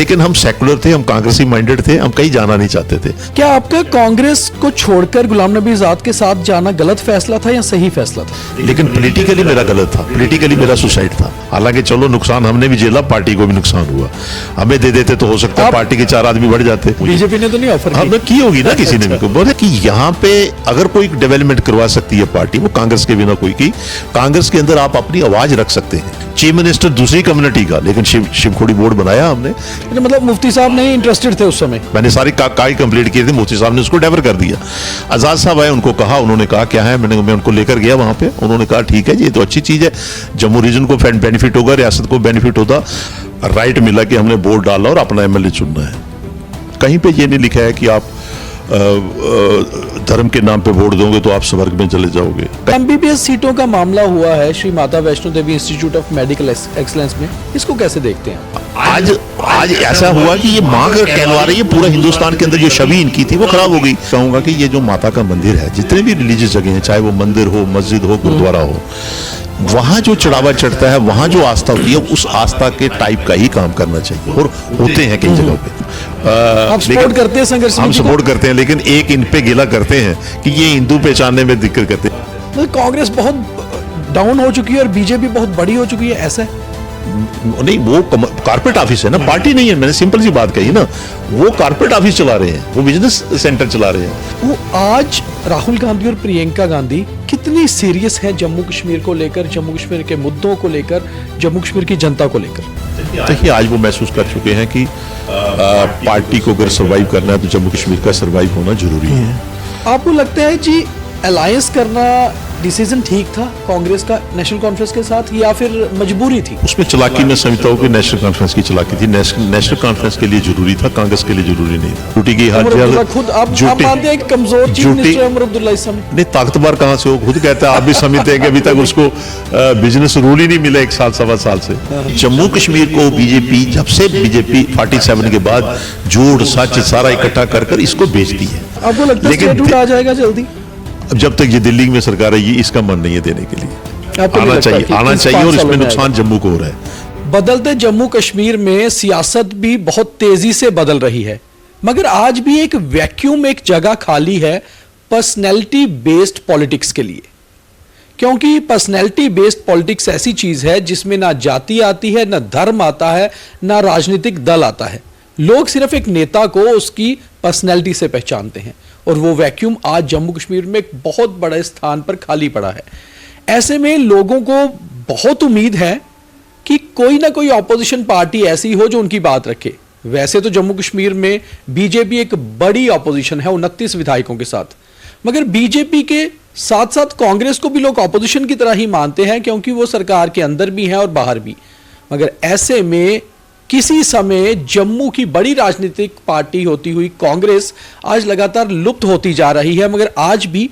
लेकिन हम सेकुलर थे, हम कांग्रेसी माइंडेड थे, हम कहीं जाना नहीं चाहते थे। क्या आपका कांग्रेस को छोड़कर गुलाम नबी आजाद के साथ जाना गलत फैसला था या सही फैसला था? लेकिन पॉलिटिकली मेरा गलत था, पॉलिटिकली मेरा सुसाइड था। हालांकि चलो नुकसान हमने भी झेला, पार्टी को भी नुकसान हुआ। हमें दे देते तो हो सकता है पार्टी के 4 आदमी बढ़ जाते। बीजेपी ने तो नहीं ऑफर हमने की होगी ना किसी ने भी। बोले कि यहाँ पे अगर कोई डेवलपमेंट करवा सकती है पार्टी, वो कांग्रेस के बिना कोई की। कांग्रेस के अंदर आप अपनी आवाज रख सकते हैं। चीफ मिनिस्टर दूसरी कम्युनिटी का, लेकिन शिवखोड़ी बोर्ड बनाया हमने। मतलब मुफ्ती साहब नहीं इंटरेस्टेड थे उस समय? मैंने सारी कागज कंप्लीट किए थे, मुफ्ती साहब ने उसको डेवर कर दिया। आजाद साहब आए, उनको कहा, उन्होंने कहा क्या है, मैं उनको लेकर गया वहां पे। उन्होंने कहा ठीक है, ये तो अच्छी चीज है, जम्मू रीजन को बेनिफिट होगा, रियासत को बेनिफिट होगा। राइट मिला कि हमने वोट डालना और अपना एमएलए चुनना है। कहीं पे ये नहीं लिखा है कि आप धर्म के नाम पे वोट दोगे तो आप स्वर्ग में चले जाओगे। एमबीबीएस सीटों का मामला हुआ है Shri Mata Vaishno Devi institute of medical excellence में, इसको कैसे देखते हैं? आज ऐसा हुआ कि ये माँ का कहलवा रही है, पूरा हिंदुस्तान के अंदर जो छवि इनकी थी वो खराब हो गई। कहूंगा कि ये जो माता का मंदिर है, जितने भी रिलीजियस जगह हैं, चाहे वो मंदिर हो, मस्जिद हो, गुरुद्वारा हो, वहां जो चढ़ावा चढ़ता है, वहां जो आस्था होती है, उस आस्था के टाइप का ही काम करना चाहिए। और होते हैं कई जगहों पे। आप सपोर्ट करते हैं संघर्ष हम सपोर्ट करते हैं, लेकिन एक इन पे गिला करते हैं कि ये हिंदू पहचानने में दिक्कत करते हैं। कांग्रेस बहुत डाउन हो चुकी है और बीजेपी बहुत बड़ी हो चुकी है, ऐसा है? नहीं, वो कारपेट ऑफिस है ना, पार्टी नहीं है। मैंने सिंपल सी बात कही ना, वो कारपेट ऑफिस चला रहे हैं, वो बिजनेस सेंटर चला रहे हैं। वो आज राहुल गांधी और प्रियंका गांधी कितनी सीरियस है जम्मू कश्मीर को लेकर, जम्मू कश्मीर के मुद्दों को लेकर, जम्मू कश्मीर की जनता को लेकर? देखिए, आज वो महसूस कर चुके हैं कि पार्टी को अगर सर्वाइव करना है तो जम्मू कश्मीर का सर्वाइव होना जरूरी है। आपको लगता है जी अलायंस करना डिसीजन ठीक था कांग्रेस का नेशनल कॉन्फ्रेंस के साथ, या फिर मजबूरी थी? उसमें चालाकी मैं समझता हूँ कि नेशनल कॉन्फ्रेंस की चालाकी थी। नेशनल कॉन्फ्रेंस के लिए जरूरी था, कांग्रेस के लिए जरूरी नहीं था। टूटी गई खुद आप मानते हैं कमजोर चीफ मिनिस्टर उमर अब्दुल्ला इस समय? नहीं, ताकतवर कहाँ से हो, खुद कहता है, आप भी समझते हैं कि अभी तक उसको बिजनेस रूल ही नहीं मिला 1 साल 1.25 साल से। जम्मू कश्मीर को बीजेपी, जब से बीजेपी 47 के बाद झूठ सच सारा इकट्ठा कर इसको बेचती है। आपको लगता है स्टेटहुड आ जाएगा जल्दी? अब जब तक ये दिल्ली में सरकार है, ये इसका मन नहीं है देने के लिए। आना चाहिए और इसमें नुकसान जम्मू को हो रहा है। बदलते जम्मू कश्मीर में सियासत भी बहुत तेजी से बदल रही है, मगर आज भी एक वैक्यूम, एक जगह खाली है पर्सनैलिटी बेस्ड पॉलिटिक्स के लिए। क्योंकि पर्सनैलिटी बेस्ड पॉलिटिक्स ऐसी चीज है जिसमें ना जाति आती है, ना धर्म आता है, ना राजनीतिक दल आता है। लोग सिर्फ एक नेता को उसकी पर्सनैलिटी से पहचानते हैं, और वो वैक्यूम आज जम्मू कश्मीर में एक बहुत बड़े स्थान पर खाली पड़ा है। ऐसे में लोगों को बहुत उम्मीद है कि कोई ना कोई ऑपोजिशन पार्टी ऐसी हो जो उनकी बात रखे। वैसे तो जम्मू कश्मीर में बीजेपी एक बड़ी ऑपोजिशन है 29 विधायकों के साथ, मगर बीजेपी के साथ साथ कांग्रेस को भी लोग ऑपोजिशन की तरह ही मानते हैं, क्योंकि वो सरकार के अंदर भी है और बाहर भी। मगर ऐसे में किसी समय जम्मू की बड़ी राजनीतिक पार्टी होती हुई कांग्रेस आज लगातार लुप्त होती जा रही है, मगर आज भी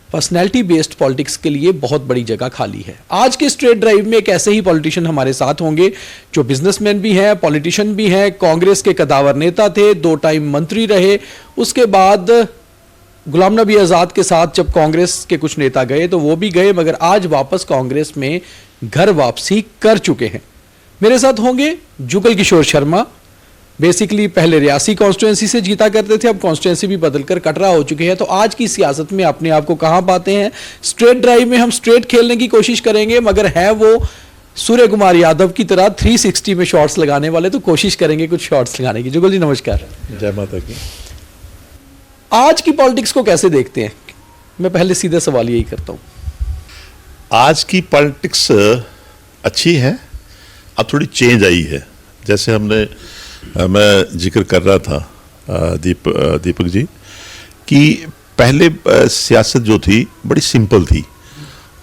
पर्सनैलिटी बेस्ड पॉलिटिक्स के लिए बहुत बड़ी जगह खाली है। आज के स्ट्रेट ड्राइव में एक ऐसे ही पॉलिटिशियन हमारे साथ होंगे जो बिजनेसमैन भी हैं, पॉलिटिशियन भी हैं, कांग्रेस के कदावर नेता थे, 2 टाइम मंत्री रहे। उसके बाद गुलाम नबी आजाद के साथ जब कांग्रेस के कुछ नेता गए तो वो भी गए, मगर आज वापस कांग्रेस में घर वापसी कर चुके हैं। मेरे साथ होंगे जुगल किशोर शर्मा। बेसिकली पहले रियासी कॉन्स्टिट्यूएंसी से जीता करते थे, अब कॉन्स्टिट्यूएंसी भी बदलकर कटरा हो चुके हैं। तो आज की सियासत में अपने आप को कहां पाते हैं? स्ट्रेट ड्राइव में हम स्ट्रेट खेलने की कोशिश करेंगे, मगर है वो सूर्य कुमार यादव की तरह 360 में शॉट्स लगाने वाले, तो कोशिश करेंगे कुछ शॉट्स लगाने की। जुगल जी नमस्कार। जय माता की। आज की पॉलिटिक्स को कैसे देखते हैं? मैं पहले सीधा सवाल यही करता हूं। आज की पॉलिटिक्स अच्छी है, अब थोड़ी चेंज आई है। जैसे मैं जिक्र कर रहा था दीपक जी कि पहले सियासत जो थी बड़ी सिंपल थी,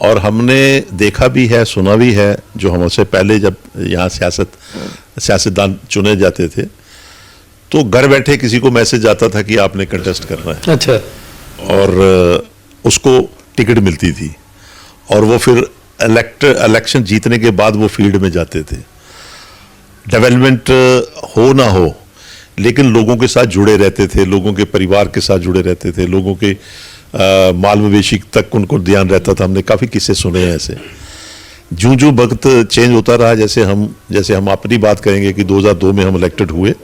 और हमने देखा भी है, सुना भी है। जो हमसे पहले जब यहाँ सियासतदान चुने जाते थे तो घर बैठे किसी को मैसेज आता था कि आपने कंटेस्ट करना है। अच्छा। और उसको टिकट मिलती थी, और वो फिर इलेक्शन जीतने के बाद वो फील्ड में जाते थे। डेवलपमेंट हो ना हो, लेकिन लोगों के साथ जुड़े रहते थे, लोगों के परिवार के साथ जुड़े रहते थे, लोगों के माल मवेशी तक उनको ध्यान रहता था। हमने काफ़ी किस्से सुने हैं ऐसे। जो जो वक्त चेंज होता रहा, जैसे हम अपनी बात करेंगे कि 2002 में हम इलेक्टेड हुए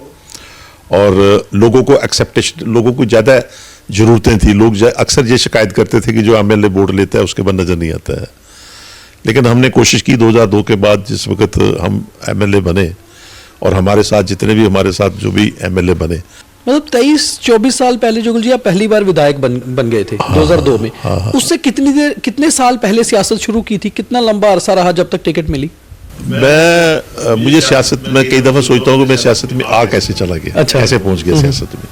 और लोगों को एक्सेप्टेशन, लोगों को ज़्यादा ज़रूरतें थी, लोग अक्सर ये शिकायत करते थे कि जो एमएलए वोट लेता है उसके बाद नज़र नहीं आता है। लेकिन हमने कोशिश की 2002 के बाद, जिस वक्त हम एमएलए बने और हमारे साथ जितने भी हमारे साथ जो भी एमएलए बने, मतलब 23-24 साल पहले जुगल जी आप पहली बार विधायक बन गए थे 2002 में। उससे कितने साल पहले सियासत शुरू की थी, कितना लंबा अरसा रहा जब तक टिकट मिली? मुझे सियासत में कई दफ़ा सोचता हूँ कि मैं सियासत में आ कैसे चला गया, अच्छा। कैसे पहुंच गया सियासत में।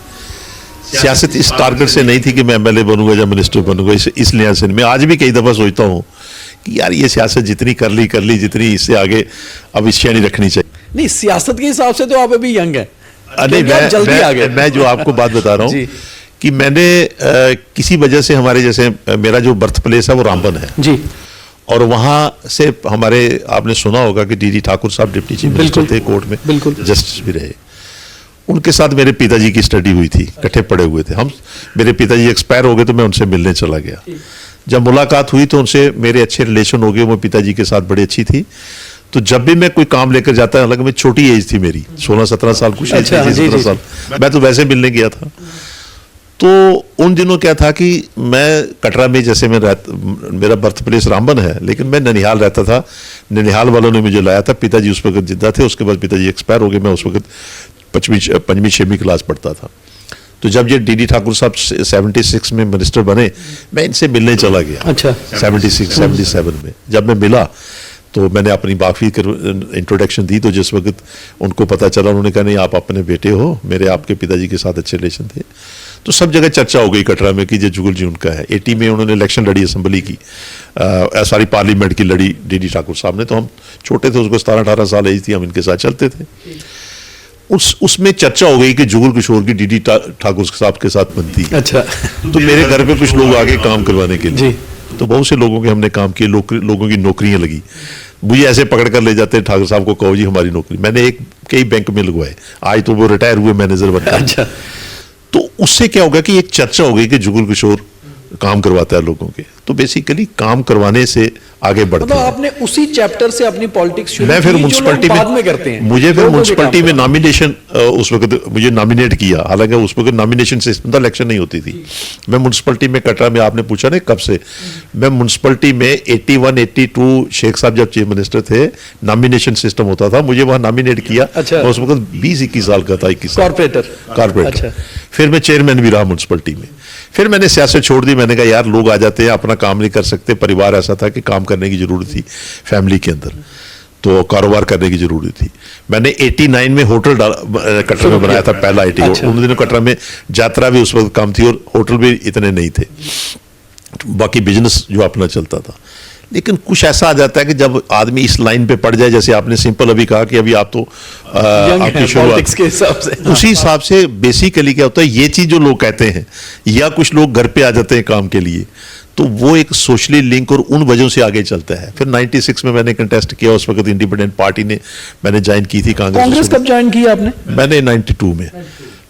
सियासत इस टारगेट से नहीं थी कि मैं एमएलए बनूंगा या मिनिस्टर बनूंगा, इस लिहाज से मैं आज भी कई दफ़ा सोचता हूँ कि यार ये सियासत जितनी कर ली जितनी इससे आगे अब इच्छा नहीं रखनी चाहिए। नहीं, सियासत के हिसाब से तो आप अभी यंग हैं। नहीं, मैं जो आपको बात बता रहा हूँ कि मैंने किसी वजह से हमारे जैसे मेरा जो बर्थ प्लेस है वो रामबन है जी, और वहाँ से हमारे, आपने सुना होगा कि डीडी ठाकुर साहब डिप्टी चीफ मिनिस्टर थे, कोर्ट में जस्टिस भी रहे। उनके साथ मेरे पिताजी की स्टडी हुई थी, इकट्ठे पढ़े हुए थे हम। मेरे पिताजी एक्सपायर हो गए तो मैं उनसे मिलने चला गया। जब मुलाकात हुई तो उनसे मेरे अच्छे रिलेशन हो गए, वो पिताजी के साथ बड़ी अच्छी थी। तो जब भी मैं कोई काम लेकर जाता, हालांकि मैं छोटी एज थी मेरी, 16-17 साल, कुछ एज थी 17 साल, मैं तो वैसे मिलने गया था। तो उन दिनों क्या था कि मैं कटरा में, जैसे मेरा बर्थ प्लेस रामबन है, लेकिन मैं ननिहाल रहता था। ननिहाल वालों ने मुझे लाया था, पिताजी उस वक्त जिंदा थे, उसके बाद पिताजी एक्सपायर हो गए। मैं उस वक्त 5वीं-6वीं क्लास पढ़ता था। तो जब ये डीडी ठाकुर साहब 76 में मिनिस्टर बने, मैं इनसे मिलने चला गया। अच्छा। 76-77 में जब मैं मिला तो मैंने अपनी बाकी इंट्रोडक्शन दी। तो जिस वक्त उनको पता चला, उन्होंने कहा नहीं आप अपने बेटे हो, मेरे आपके पिताजी के साथ अच्छे रिलेशन थे। तो सब जगह चर्चा हो गई कटरा में कि ये जुगल जी उनका है। 80 में उन्होंने इलेक्शन लड़ी, असेंबली की, सारी पार्लियामेंट की लड़ी डीडी ठाकुर साहब ने। तो हम छोटे थे, उसको 17-18 साल एज थी, हम इनके साथ चलते थे। उसमें चर्चा हो गई कि जुगल किशोर की डीडी ठाकुर साहब के साथ बनती है। अच्छा। तो मेरे घर पे कुछ लोग आगे काम करवाने के लिए, तो बहुत से लोगों के हमने काम किए, लोगों की नौकरियां लगी। मुझे ऐसे पकड़ कर ले जाते, ठाकुर साहब को कहो जी हमारी नौकरी। मैंने कई बैंक में लगवाए, आज तो वो रिटायर हुए मैनेजर बनकर। अच्छा। तो उससे क्या होगा कि एक चर्चा हो गई कि जुगल किशोर काम करवाता है लोगों के। तो बेसिकली काम करवाने से आगे बढ़ते हैं। आपने उसी चैप्टर से अपनी पॉलिटिक्स शुरू की। मैं फिर म्युनिसिपैलिटी में करते हैं। मुझे फिर म्युनिसिपैलिटी में नॉमिनेशन, उस वक्त मुझे नॉमिनेट किया। हालांकि उस वक्त नॉमिनेशन सिस्टम था, इलेक्शन नहीं होती थी। मैं म्युनिसिपैलिटी में कटरा में, आपने पूछा ना कब से, मैं म्युनिसिपैलिटी में 81-82 शेख साहब जब चीफ मिनिस्टर थे, नॉमिनेशन सिस्टम होता था, मुझे वहां नॉमिनेट किया। अच्छा। उस वक्त 20-21 साल का था, 21 कारपोरेटर। अच्छा। फिर मैं चेयरमैन भी रहा म्युनिसिपैलिटी में। फिर मैंने सियासत छोड़ दी। मैंने कहा यार लोग आ जाते हैं, अपना काम नहीं कर सकते। परिवार ऐसा था कि काम करने की जरूरत थी फैमिली के अंदर, तो कारोबार करने की जरूरत थी। मैंने 89 में होटल कटरा में बनाया था, पहला IT। अच्छा। उन दिनों कटरा में यात्रा भी उस वक्त कम थी और होटल भी इतने नहीं थे, बाकी बिजनेस जो अपना चलता था। लेकिन कुछ ऐसा आ जाता है कि जब आदमी इस लाइन पे पड़ जाए, जैसे आपने सिंपल अभी कहा कि अभी आप तो आपकी शुरुआत के हिसाब से, उसी हिसाब से बेसिकली क्या होता है, ये चीज जो लोग कहते हैं, या कुछ लोग घर पे आ जाते हैं काम के लिए, तो वो एक सोशली लिंक और उन वजहों से आगे चलता है। फिर 96 में मैंने कंटेस्ट किया, उस वक्त इंडिपेंडेंट पार्टी ने मैंने ज्वाइन की थी। कांग्रेस कब ज्वाइन की आपने? मैंने 92 में,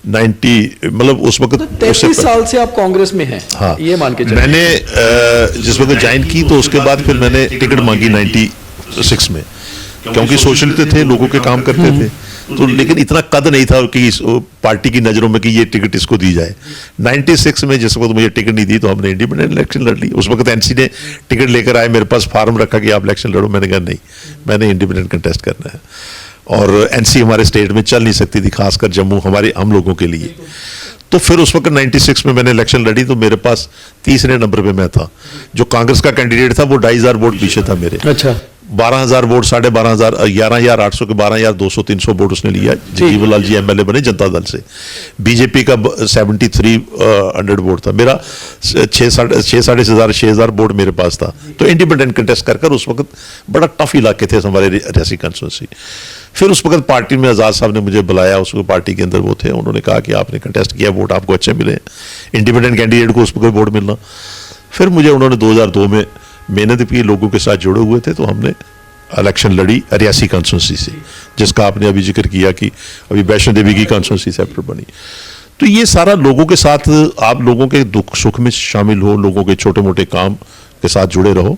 90 मतलब उस वक्त 33 साल से आप कांग्रेस में हैं। हाँ, ये मान के चलिए। मैंने जिस वक्त ज्वाइन की तो उसके बाद फिर मैंने टिकट मांगी 96 में, क्योंकि सोशल थे, लोगों के काम करते थे। तो लेकिन इतना कद नहीं था कि पार्टी की नजरों में कि ये टिकट इसको दी जाए। 96 में जिस वक्त मुझे टिकट नहीं दी तो हमने इंडिपेंडेंट इलेक्शन लड़ ली। उस वक्त NC ने टिकट लेकर आए, मेरे पास फार्म रखा कि आप इलेक्शन लड़ो। मैंने कहा नहीं, मैंने इंडिपेंडेंट कंटेस्ट करना है। और NC हमारे स्टेट में चल नहीं सकती थी, खासकर जम्मू हम लोगों के लिए। तो फिर उस वक्त 96 में मैंने इलेक्शन लड़ी, तो मेरे पास तीसरे नंबर पे मैं था। जो कांग्रेस का कैंडिडेट था वो 2500 वोट पीछे था मेरे। अच्छा। 12,000 वोट, 12,500, 11,800 के 12,200-300 वोट उसने लिया। जीवनलाल जी MLA बने जनता दल से। बीजेपी का 7300 वोट था, मेरा 6,500 वोट मेरे पास था। तो इंडिपेंडेंट कंटेस्ट कर उस वक्त बड़ा टफ इलाके थे हमारे रियासी कंस्टिट्यूंसी। फिर उस वक्त पार्टी में आज़ाद साहब ने मुझे बुलाया, उस वक्त पार्टी के अंदर वो थे, उन्होंने कहा कि आपने कंटेस्ट किया, वोट आपको अच्छे मिले, इंडिपेंडेंट कैंडिडेट को उस वक्त वोट मिलना। फिर मुझे उन्होंने 2002 में मेहनत की, लोगों के साथ जुड़े हुए थे, तो हमने इलेक्शन लड़ी रियासी कॉन्स्टिट्यूंसी से, जिसका आपने अभी जिक्र किया कि अभी वैष्णो देवी की कॉन्स्टिट्यूंसी सेपरेट बनी। तो ये सारा लोगों के साथ, आप लोगों के दुख सुख में शामिल हो, लोगों के छोटे मोटे काम के साथ जुड़े रहो,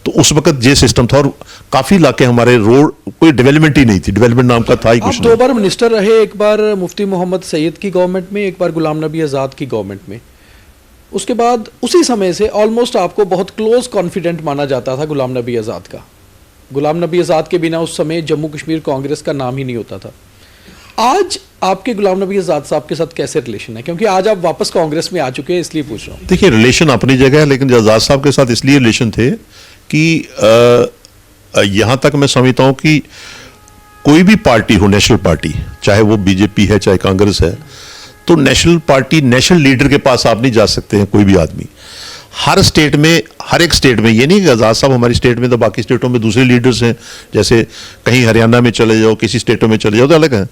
तो उस वक्त ये सिस्टम था और काफी इलाके हमारे रोड कोई डेवलपमेंट ही नहीं थी, डेवलपमेंट नाम का था ही आप कुछ 2 बार मिनिस्टर रहे, एक बार मुफ्ती मोहम्मद सईद की गवर्नमेंट में, एक बार गुलाम नबी आज़ाद की गवर्नमेंट में। उसके बाद उसी समय से ऑलमोस्ट आपको बहुत क्लोज कॉन्फिडेंट माना जाता था गुलाम नबी आज़ाद का। गुलाम नबी आज़ाद के बिना उस समय जम्मू कश्मीर कांग्रेस का नाम ही नहीं होता था। आज आपके गुलाम नबी आज़ाद साहब के साथ कैसे रिलेशन है, क्योंकि आज आप वापस कांग्रेस में आ चुके हैं, इसलिए पूछ रहा हूँ। देखिए, रिलेशन अपनी जगह है, लेकिन आज़ाद साहब के साथ इसलिए रिलेशन थे कि यहां तक मैं समझता हूं कि कोई भी पार्टी हो, नेशनल पार्टी, चाहे वो बीजेपी है चाहे कांग्रेस है, तो नेशनल पार्टी, नेशनल लीडर के पास आप नहीं जा सकते हैं कोई भी आदमी। हर स्टेट में, हर एक स्टेट में, ये नहीं कि आज़ाद साहब हमारी स्टेट में तो बाकी स्टेटों में दूसरे लीडर्स हैं, जैसे कहीं हरियाणा में चले जाओ, किसी स्टेटों में चले जाओ तो अलग है।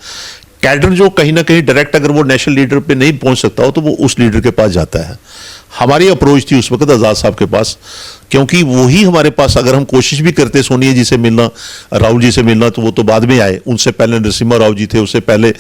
कैडर जो कहीं ना कहीं डायरेक्ट अगर वो नेशनल लीडर पे नहीं पहुंच सकता हो तो वो उस लीडर के पास जाता है। हमारी अप्रोच थी उस वक्त आज़ाद साहब के पास, क्योंकि वही हमारे पास, अगर हम कोशिश भी करते सोनिया जी से मिलना, राहुल जी से मिलना, तो वो तो बाद में आए, उनसे पहले नरसिम्हा राव जी थे, उससे पहले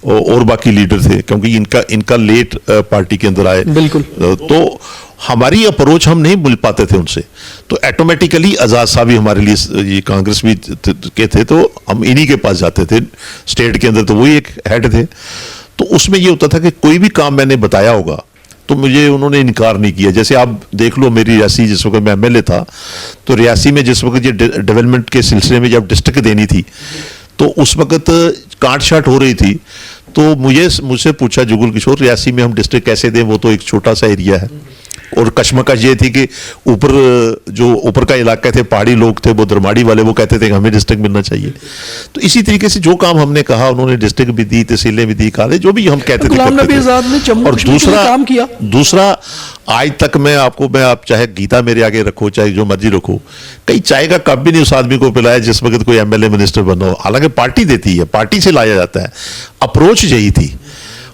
और बाकी लीडर थे, क्योंकि इनका लेट पार्टी के अंदर आए। बिल्कुल। तो हमारी अप्रोच हम नहीं मिल पाते थे उनसे, तो ऑटोमेटिकली आज़ाद साहब भी हमारे लिए, ये कांग्रेस भी के थे, तो हम इन्हीं के पास जाते थे स्टेट के अंदर, तो वही एक हेड थे। तो उसमें ये होता था कि कोई भी काम मैंने बताया होगा तो मुझे उन्होंने इनकार नहीं किया। जैसे आप देख लो, मेरी रियासी जिस वक्त मैं एमएलए था, तो रियासी में जिस वक्त ये डेवलपमेंट के सिलसिले में जब डिस्ट्रिक्ट देनी थी, तो उस वक्त काट छाट हो रही थी, तो मुझसे पूछा जुगल किशोर, रियासी में हम डिस्ट्रिक्ट कैसे दें, वो तो एक छोटा सा एरिया है। और कश्मकश ये थी कि ऊपर का इलाका थे, पहाड़ी लोग थे, वो दरमाड़ी वाले, वो कहते थे कि हमें डिस्ट्रिक्ट मिलना चाहिए। तो इसी तरीके से जो काम हमने कहा, उन्होंने डिस्ट्रिक्ट भी दी, तहसीलें भी दी, कॉलेज, जो भी हम कहते थे। गुलाम नबी आज़ाद ने जम्मू कश्मीर के लिए काम किया। दूसरा, आज तक आप चाहे गीता मेरे आगे रखो, चाहे जो मर्जी रखो, कई चाय का कप भी नहीं उस आदमी को पिलाया जिस वक्त कोई एमएलए मिनिस्टर बना हो। हालांकि पार्टी देती है, पार्टी से लाया जाता है। अप्रोच यही थी,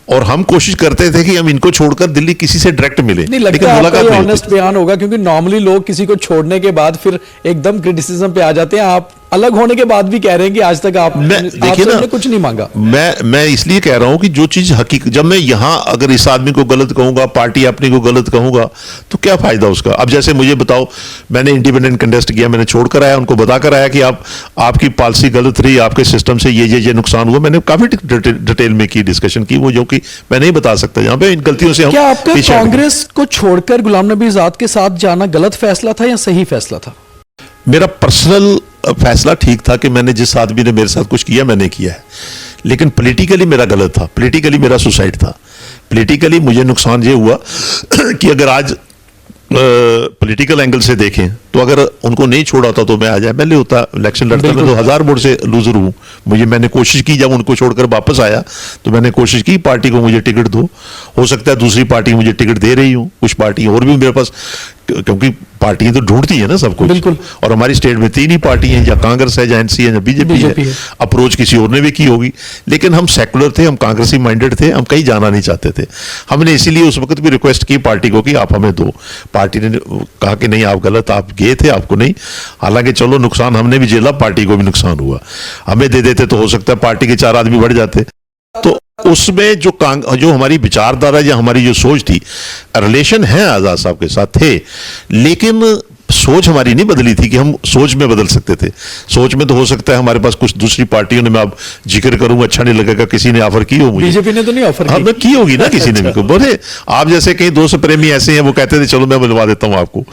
और हम कोशिश करते थे कि हम इनको छोड़कर दिल्ली किसी से डायरेक्ट मिले, लेकिन मुलाकात नहीं। ऑनेस्ट बयान होगा, क्योंकि नॉर्मली लोग किसी को छोड़ने के बाद फिर एकदम क्रिटिसिज्म पे आ जाते हैं। आप अलग होने के बाद भी कह रहे हैं कि आज तक आपने कुछ नहीं मांगा। मैं इसलिए कह रहा हूं कि जो चीज हकीकत, जब मैं यहां अगर इस आदमी को गलत कहूंगा, पार्टी अपनी को गलत कहूंगा, तो क्या फायदा उसका। अब जैसे मुझे बताओ, मैंने इंडिपेंडेंट कंटेस्ट किया, मैंने छोड़कर आया, उनको बताकर आया कि आपकी पॉलिसी गलत रही, आपके सिस्टम से ये नुकसान हुआ। मैंने काफी डिटेल में की, डिस्कशन की, वो जो कि मैं नहीं बता सकता जहां पे इन गलतियों से हम। क्या आपका कांग्रेस को छोड़कर गुलाम नबी आज़ाद के साथ जाना गलत फैसला था या सही फैसला था? मेरा पर्सनल फैसला ठीक था कि मैंने जिस आदमी ने मेरे साथ कुछ किया मैंने किया है, लेकिन पॉलिटिकली मेरा गलत था, पॉलिटिकली मेरा सुसाइड था। पॉलिटिकली मुझे नुकसान ये हुआ कि अगर आज पॉलिटिकल एंगल से देखें तो अगर उनको नहीं छोड़ा होता तो मैं आज एमएलए होता, इलेक्शन लड़ता। मैं तो 1000 वोट से लूजर हूं। मैंने कोशिश की, जब उनको छोड़कर वापस आया तो मैंने कोशिश की पार्टी को मुझे टिकट दो, हो सकता है दूसरी पार्टी मुझे टिकट दे रही हूं, कुछ पार्टी और भी मेरे पास, क्योंकि पार्टियां तो ढूंढती है ना सब कुछ। बिल्कुल। और हमारी स्टेट में 3 ही पार्टी हैं, या कांग्रेस है, या एनसी है, या बीजेपी है। अप्रोच किसी और ने भी की होगी, लेकिन हम सेकुलर थे, हम कांग्रेसी माइंडेड थे, हम कहीं जाना नहीं चाहते थे। हमने इसीलिए उस वक्त भी रिक्वेस्ट की पार्टी को कि आप हमें दो। पार्टी ने कहा कि नहीं, आप गलत, आप गए थे, आपको नहीं। हालांकि चलो, नुकसान हमने भी झेला, पार्टी को भी नुकसान हुआ। हमें दे देते तो हो सकता है पार्टी के 4 आदमी बढ़ जाते। तो उसमें जो हमारी विचारधारा या हमारी जो सोच थी, रिलेशन है आज़ाद साहब के साथ थे, लेकिन सोच हमारी नहीं बदली थी कि हम सोच में बदल सकते थे। सोच में तो हो सकता है हमारे पास कुछ दूसरी पार्टियों ने, मैं अब जिक्र करूंगा, अच्छा नहीं लगेगा, किसी ने ऑफर की हो मुझे। बीजेपी ने तो नहीं ऑफर की। की होगी ना किसी ने भी। बोले आप जैसे कई दोस्त प्रेमी ऐसे हैं, वो कहते थे चलो मैं मिलवा देता हूं आपको,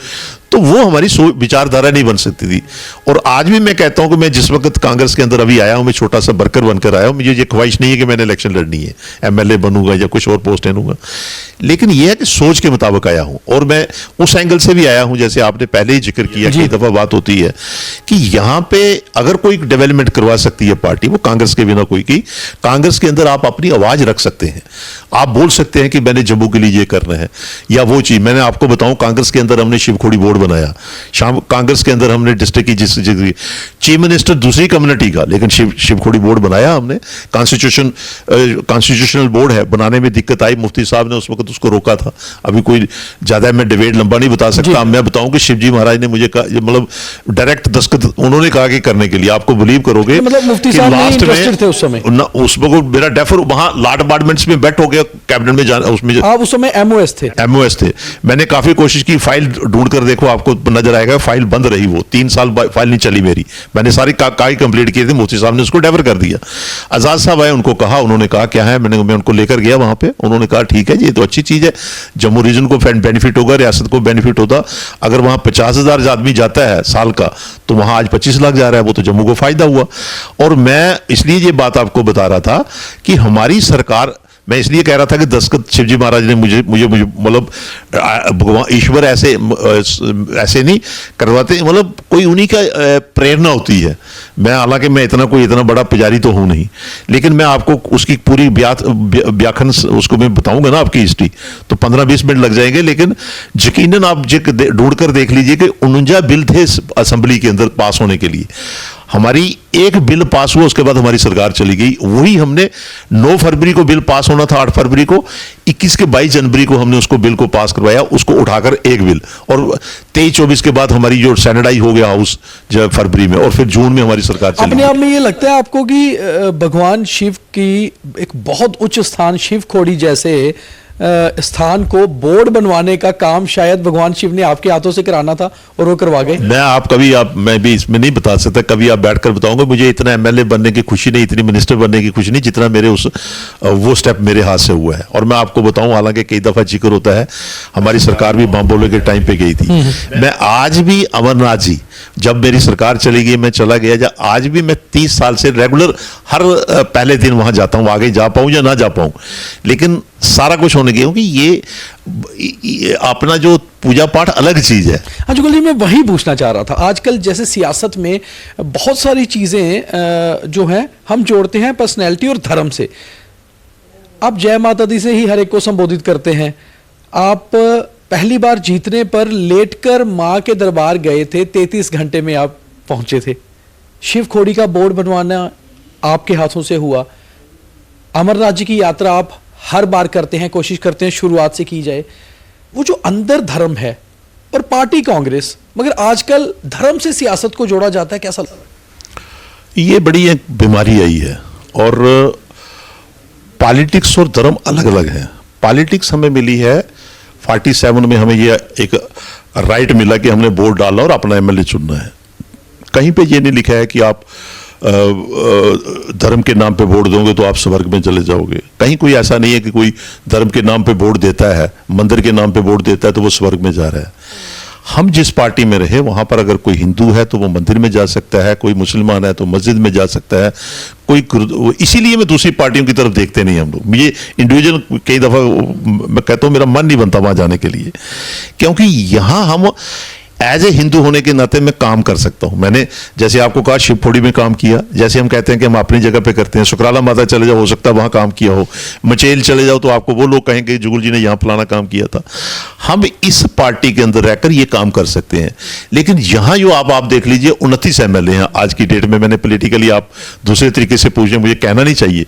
तो वो हमारी विचारधारा नहीं बन सकती थी। और आज भी मैं कहता हूं कि मैं जिस वक्त कांग्रेस के अंदर अभी आया हूं, मैं छोटा सा वर्कर बनकर आया हूं, मुझे ये ख्वाहिश नहीं है कि मैंने इलेक्शन लड़नी है, एमएलए बनूंगा या कुछ और पोस्ट लूंगा, लेकिन यह है कि सोच के मुताबिक आया हूं। और मैं उस एंगल से भी आया हूं, जैसे आपने पहले ही जिक्र किया, कई दफा बात होती है कि यहां पे अगर कोई डेवलपमेंट करवा सकती है पार्टी, वो कांग्रेस के बिना कोई की। कांग्रेस के अंदर आप अपनी आवाज रख सकते हैं, आप बोल सकते हैं कि मैंने जम्मू के लिए ये करना है या वो चीज। मैंने आपको बताऊं, कांग्रेस के अंदर हमने शिवखोड़ी बोर्ड बनाया, कांग्रेस के अंदर हमने डिस्ट्रिक्ट की जिस चीफ मिनिस्टर दूसरी कम्युनिटी का, लेकिन शिवखोड़ी बोर्ड बनाया हमने। कॉन्स्टिट्यूशनल बोर्ड है, बनाने में दिक्कत आई, मुफ्ती साहब ने उस वक्त उसको रोका था। अभी कोई ज्यादा मैं डिबेट लंबा नहीं बता सकता, मैं बताऊं कि शिवजी महाराज महाराज ने मुझे कहा, मतलब डायरेक्ट दस्तखत उन्होंने कहा कि करने के लिए, आपको बिलीव करोगे मतलब मुफ्ती कि साहब नहीं लास्ट इंटरेस्टेड थे उस समय? उसमें को मेरा डेफर वहां लॉ डिपार्टमेंट्स में बैठ हो गया, कैबिनेट में जाना, उसमें आप उस समय एमओएस थे? एमओएस थे। मैंने काफी कोशिश की, फाइल ढूंढ कर देखो आपको नजर आएगा, फाइल बंद रही, वो 3 साल फाइल नहीं चली मेरी। मैंने सारी कागज कंप्लीट किए थे, मुफ्ती साहब ने उसको डेफर कर दिया। आजाद साहब आए, उनको कहा, उन्होंने कहा क्या है, मैं उनको लेकर गया वहां पे, उन्होंने कहा ठीक है जी, ये तो अच्छी चीज है, जम्मू रीजन को बेनिफिट होगा, रियासत को बेनिफिट होता। अगर वहां 50,000 आदमी जाता है साल का, तो वहां आज 25 लाख जा रहा है, वो तो जम्मू को फायदा हुआ। और मैं इसलिए ये बात आपको बता रहा था कि हमारी सरकार, मैं इसलिए कह रहा था कि दस्तखत शिवजी महाराज ने मुझे मतलब भगवान ईश्वर ऐसे नहीं करवाते, मतलब कोई उन्हीं का प्रेरणा होती है। मैं हालांकि मैं इतना बड़ा पुजारी तो हूं नहीं, लेकिन मैं आपको उसकी पूरी व्याख्यान उसको मैं बताऊंगा ना, आपकी हिस्ट्री तो 15-20 मिनट लग जाएंगे। लेकिन यकीनन आप ढूंढ कर देख लीजिए कि 49 बिल थे असेंबली के अंदर पास होने के लिए, हमारी एक बिल पास हुआ, उसके बाद हमारी सरकार चली गई। वही हमने 9 फरवरी को बिल पास होना था, 8 फरवरी को, 21 के 22 जनवरी को हमने उसको बिल को पास करवाया, उसको उठाकर एक बिल, और 23-24 के बाद हमारी जो सैनिटाइज हो गया हाउस जब फरवरी में, और फिर जून में हमारी सरकार चली अपने आप में ये लगता है आपको कि भगवान शिव की एक बहुत उच्च स्थान शिव खोड़ी जैसे स्थान को बोर्ड बनवाने का काम शायद भगवान शिव ने आपके हाथों से कराना था और वो करवा गए? मैं भी इसमें नहीं बता सकता, कभी आप बैठकर बताऊंगा। मुझे इतना एमएलए बनने की खुशी नहीं, इतनी मिनिस्टर बनने की खुशी नहीं, जितना मेरे वो स्टेप मेरे हाथ से हुआ है। और मैं आपको बताऊं, हालांकि कई दफा जिक्र होता है, हमारी सरकार भी बम बोले के टाइम पे गई थी। मैं आज भी अमरनाथ जी, जब मेरी सरकार चली गई मैं चला गया, आज भी मैं 30 साल से रेगुलर हर पहले दिन वहां जाता हूं, आगे जा पाऊं या ना जा पाऊं, लेकिन सारा कुछ होने गया, क्योंकि ये अपना जो पूजा पाठ अलग चीज है। हाँ जुगल जी, मैं वही पूछना चाह रहा था। आजकल जैसे सियासत में बहुत सारी चीजें जो हैं हम जोड़ते हैं पर्सनैलिटी और धर्म से। आप जय माता दी से ही हर एक को संबोधित करते हैं। आप पहली बार जीतने पर लेटकर मां के दरबार गए थे, 33 घंटे में आप पहुंचे थे। शिव खोड़ी का बोर्ड बनवाना आपके हाथों से हुआ। अमरनाथ जी की यात्रा आप हर बार करते हैं, कोशिश करते हैं शुरुआत से की जाए। वो जो अंदर धर्म है और पार्टी कांग्रेस, मगर आजकल धर्म से सियासत को जोड़ा जाता है, कैसा लगता है? ये बड़ी एक बीमारी आई है, और पॉलिटिक्स और धर्म अलग अलग है। पॉलिटिक्स हमें मिली है 47 में, हमें ये एक राइट मिला कि हमने वोट डालना और अपना एमएलए चुनना है। कहीं पे ये नहीं लिखा है कि आप धर्म के नाम पे वोट दोगे तो आप स्वर्ग में चले जाओगे। कहीं कोई ऐसा नहीं है कि कोई धर्म के नाम पे वोट देता है, मंदिर के नाम पे वोट देता है तो वो स्वर्ग में जा रहा है। हम जिस पार्टी में रहे, वहां पर अगर कोई हिंदू है तो वो मंदिर में जा सकता है, कोई मुसलमान है तो मस्जिद में जा सकता है, इसीलिए मैं दूसरी पार्टियों की तरफ देखते नहीं हम लोग। मुझे इंडिविजुअल कई दफा मैं कहता हूं मेरा मन नहीं बनता वहां जाने के लिए, क्योंकि यहां हम एज ए हिंदू होने के नाते मैं काम कर सकता हूं। मैंने जैसे आपको कहा शिवखोड़ी में काम किया, जैसे हम कहते हैं कि हम अपनी जगह पे करते हैं, सुकराला माता चले जाओ, हो सकता है वहां काम किया हो, मचेल चले जाओ तो आपको वो लोग कहेंगे जुगल जी ने यहां फलाना काम किया था। हम इस पार्टी के अंदर रहकर ये काम कर सकते हैं। लेकिन यहां जो आप देख लीजिए 29 एमएलए हैं आज की डेट में। मैंने पॉलिटिकली, आप दूसरे तरीके से पूछे, मुझे कहना नहीं चाहिए,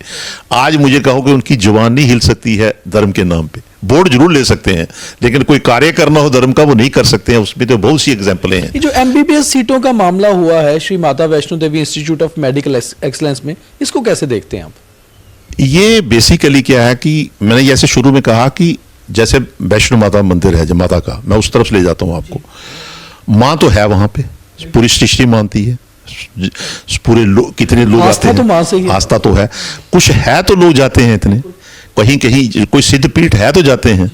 आज मुझे कहो कि उनकी जुबान नहीं हिल सकती है धर्म के नाम पे। वोट जरूर ले सकते हैं, लेकिन कोई कार्य करना हो धर्म का वो नहीं कर सकते हैं। उसमें तो बहुत सी एग्जाम्पलें हैं। ये जो एमबीबीएस सीटों का मामला हुआ है Shri Mata Vaishno Devi institute of medical excellence में, इसको कैसे देखते हैं आप? ये बेसिकली क्या है कि मैंने जैसे शुरू में कहा कि जैसे वैष्णो माता मंदिर है जो माता का, मैं उस तरफ से ले जाता हूं आपको। मां तो है वहां पे, पूरी सृष्टि मानती है, पूरे कितने लोग आते हैं, तो मां से ही आस्था तो है, कुछ है तो लोग जाते हैं इतने, कहीं कहीं कोई सिद्ध पीठ है तो जाते हैं।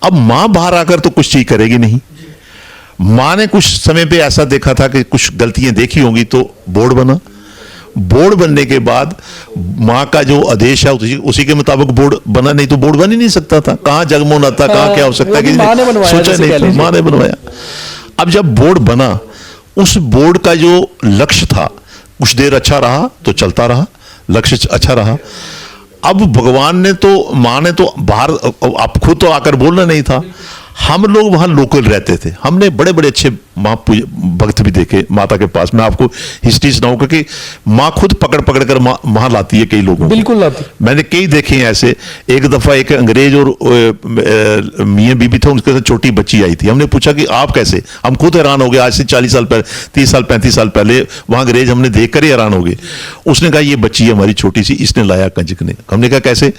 अब मां बाहर आकर तो कुछ चीज करेगी नहीं। मां ने कुछ समय पे ऐसा देखा था कि कुछ गलतियां देखी होंगी तो बोर्ड बना। बोर्ड बनने के बाद मां का जो आदेश है उसी के मुताबिक बोर्ड बना, नहीं तो बोर्ड बन ही नहीं सकता था। कहां जगमोहन आता, कहां क्या हो सकता है, सोचा नहीं था, मां ने बनवाया। अब जब बोर्ड बना, उस बोर्ड का जो लक्ष्य था कुछ देर अच्छा रहा तो चलता रहा, लक्ष्य अच्छा रहा। अब भगवान ने तो, मां ने तो बाहर आप खुद तो आकर बोलना नहीं था, हम लोग वहां लोकल रहते थे, हमने बड़े बड़े अच्छे माँ भक्त भी देखे माता के पास। मैं आपको हिस्ट्री सुनाऊं क्योंकि माँ खुद पकड़ पकड़ कर वहां लाती है कई लोगों को। बिल्कुल लाती। मैंने कई देखे हैं ऐसे। एक दफा एक अंग्रेज और मियाँ बीबी थे, उनके साथ छोटी बच्ची आई थी। हमने पूछा कि आप कैसे? हम खुद हैरान हो गए। आज से 40 साल पहले, 30 साल 35 साल पहले वहां अंग्रेज हमने देख कर ही हैरान हो गए। उसने कहा ये बच्ची है हमारी छोटी सी, इसने लाया कंजक ने। हमने कहा कैसे?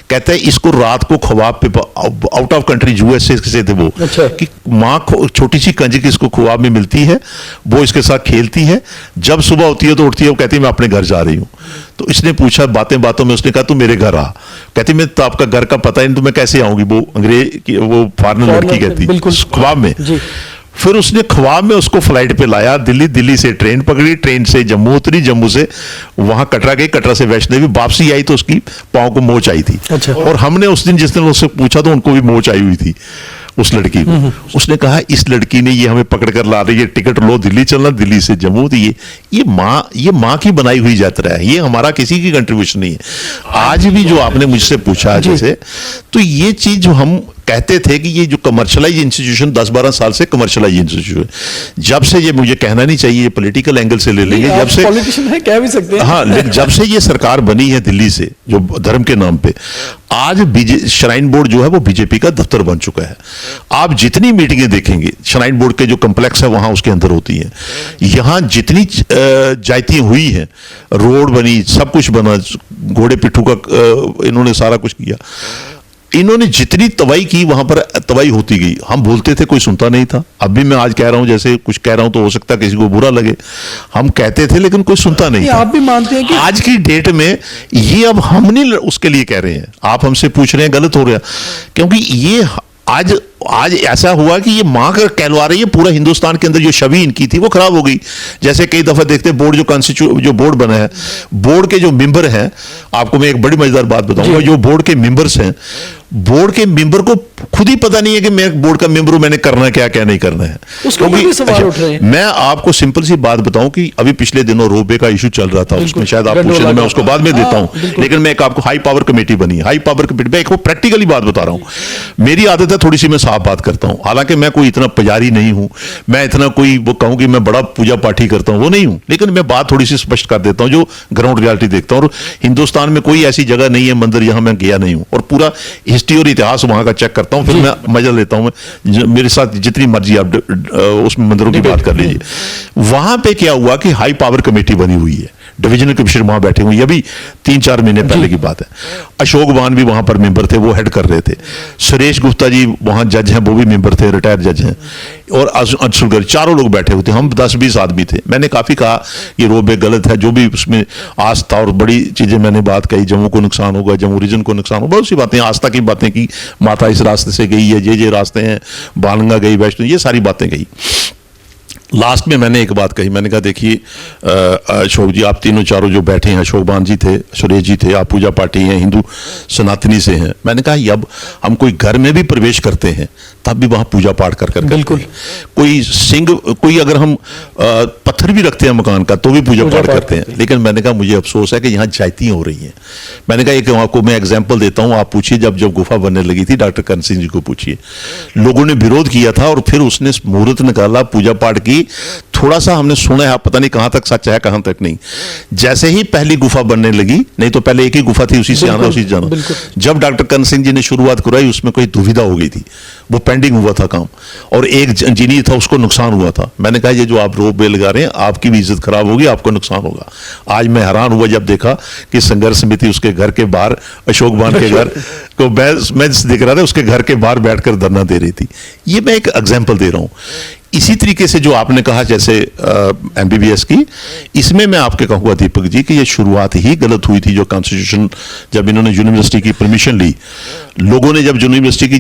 कहता है इसको रात को ख्वाब पे, आउट ऑफ कंट्री यूएसए से थे वो, अच्छा। कि माँ छोटी सी कंजक इसको ख्वाब में मिलती है, वो इसके साथ खेलती है, जब सुबह होती है तो उठती है, वो कहती है मैं अपने घर जा रही हूँ। तो इसने पूछा, बातें बातों में उसने कहा तू मेरे घर आ। कहती मैं तो आपका घर का पता ही नहीं, तो मैं कैसे आऊंगी? वो अंग्रेज की वो फॉरेनर लड़की कहती ख्वाब में। फिर उसने ख्वाब में उसको फ्लाइट पे लाया दिल्ली, दिल्ली से ट्रेन पकड़ी, ट्रेन से जम्मू उतरी, जम्मू से वहां कटरा गई, कटरा से वैष्णो देवी। वापसी आई तो उसकी पांव को मोच आई थी। अच्छा। और हमने उस दिन जिस दिन उससे पूछा तो उनको भी मोच आई हुई थी उस लड़की को। उसने कहा इस लड़की ने ये हमें पकड़ कर ला रही है, टिकट लो दिल्ली चलना, दिल्ली से जम्मू। तो ये माँ की बनाई हुई यात्रा है, ये हमारा किसी की कंट्रीब्यूशन नहीं है। आज भी जो आपने मुझसे पूछा जैसे, तो ये चीज जो हम कहते थे कि ये जो कमर्शियलाइज इंस्टीट्यूशन 10-12 साल से कमर्शियलाइज इंस्टीट्यूशन, जब से ये मुझे कहना नहीं चाहिए, पॉलिटिकल एंगल से ले लेंगे, जब से पॉलिटिशियन है कह भी सकते हैं। हाँ, लेकिन जब से ये सरकार बनी है दिल्ली से, जो धर्म के नाम पे, आज श्राइन बोर्ड जो है वो बीजेपी का दफ्तर बन चुका है। आप जितनी मीटिंगें देखेंगे श्राइन बोर्ड के जो कम्प्लेक्स है वहां उसके अंदर होती है। यहां जितनी जायतियां हुई हैं, रोड बनी, सब कुछ बना, घोड़े पिट्ठू का इन्होंने सारा कुछ किया। इन्होंने जितनी तबाही की वहां पर तबाही होती गई। हम बोलते थे, कोई सुनता नहीं था। अब भी मैं आज कह रहा हूं, जैसे कुछ कह रहा हूं तो हो सकता है किसी को बुरा लगे, हम कहते थे लेकिन कोई सुनता नहीं था। आप भी मानते हैं कि आज की डेट में ये अब हम नहीं उसके लिए कह रहे हैं, आप हमसे पूछ रहे हैं, गलत हो रहा है। क्योंकि ये आज ऐसा हुआ कि ये मां कर कहलवा रही है, पूरा हिंदुस्तान के अंदर जो छवि इनकी थी वो खराब हो गई। जैसे कई दफा देखते हैं बोर्ड जो बोर्ड बना है, बोर्ड के जो मेंबर हैं, आपको मैं एक बड़ी मजेदार बात बताऊंगा, जो बोर्ड के मेंबर्स हैं, बोर्ड के मेंबर को खुद ही पता नहीं है कि मैं बोर्ड का मेंबर हूं, मैंने करना क्या क्या नहीं करना है। उसको भी सवाल उठ रहे हैं। मैं आपको सिंपल सी बात बताऊं कि अभी पिछले दिनों रोपवे का इशू चल रहा था, उसमें शायद आप पूछे तो मैं उसको बाद में देता हूं, लेकिन मैं एक आपको हाई पावर कमेटी बनी है, हाई पावर कमेटी में एक प्रैक्टिकली बात बता रहा हूं। मेरी आदत है थोड़ी सी मैं साफ बात करता हूं, हालांकि मैं कोई इतना पुजारी नहीं हूं, मैं इतना कोई वो कहूं कि मैं बड़ा पूजा पाठी करता हूं, वो नहीं हूं, लेकिन मैं बात थोड़ी सी स्पष्ट कर देता हूं जो ग्राउंड रियलिटी देखता हूं। और हिंदुस्तान में कोई ऐसी जगह नहीं है मंदिर जहां मैं गया नहीं हूं, और पूरा हिस्ट्री और इतिहास वहां का चेक करता हूं, फिर मैं मजा लेता हूं। मेरे साथ जितनी मर्जी आप उस मंदिरों की बात कर लीजिए। वहां पे क्या हुआ कि हाई पावर कमेटी बनी हुई है, डिविजनल कमिश्नर वहां बैठे हुए, अभी 3-4 महीने पहले की बात है। अशोक वान भी वहां पर मेंबर थे, वो हेड कर रहे थे। सुरेश गुप्ता जी वहां जज हैं, वो भी मेंबर थे, रिटायर्ड जज हैं। और अंशुल गर्ग, चारों लोग बैठे हुए थे। हम 10-20 आदमी थे। मैंने काफी कहा ये रोबे गलत है, जो भी उसमें आस्था और बड़ी चीजें मैंने बात कही, जम्मू को नुकसान होगा, जम्मू रीजन को नुकसान होगा, बहुत सी बातें, आस्था की बातें की, माता इस रास्ते से गई है, ये रास्ते हैं, बालंगा गई, वैष्णो, ये सारी बातें कही। लास्ट में मैंने एक बात कही, मैंने कहा देखिए अशोक जी, आप तीनों चारों जो बैठे हैं, अशोक बान जी थे, सुरेश जी थे, आप पूजा पाठी हैं, हिंदू सनातनी से हैं। मैंने कहा अब हम कोई घर में भी प्रवेश करते हैं तब भी वहां पूजा पाठ कर बिल्कुल, कोई सिंह, कोई अगर हम पत्थर भी रखते हैं मकान का तो भी पूजा पाठ करते हैं। लेकिन मैंने कहा मुझे अफसोस है कि यहाँ जायतियां हो रही हैं। मैंने कहा एक आपको मैं एग्जाम्पल देता हूँ, आप पूछिए जब गुफा बनने लगी थी, डॉक्टर करण सिंह जी को पूछिए, लोगों ने विरोध किया था और फिर उसने मुहूर्त निकाला, पूजा पाठ की। थोड़ा सा हमने सुना है, पता नहीं कहां तक सच है कहां तक नहीं। जैसे ही पहली गुफा बनने लगी, नहीं तो पहले एक ही गुफा थी, उसी से आना उसी से जाना। जब डॉक्टर करण सिंह जी ने शुरुआत कराई, उसमें कोई दुविधा हो गई थी, वो पेंडिंग हुआ था काम, और एक इंजीनियर था, उसको नुकसान हुआ था। मैंने कहा ये जो आप रोप वे लगा रहे हैं, आपकी भी इज्जत खराब होगी, आपको नुकसान होगा। आज मैं हैरान हुआ जब देखा कि संघर्ष समिति उसके घर के बाहर, अशोक बान के घर को मैं दिख रहा था, उसके घर के बाहर बैठकर धरना दे रही थी। ये मैं एक एग्जाम्पल दे रहा हूं। इसी तरीके से जो आपने कहा जैसे एमबीबीएस की, इसमें मैं आपके कहूँगा दीपक जी कि ये शुरुआत ही गलत हुई थी। जो कॉन्स्टिट्यूशन, जब इन्होंने यूनिवर्सिटी की परमिशन ली, लोगों ने जब यूनिवर्सिटी की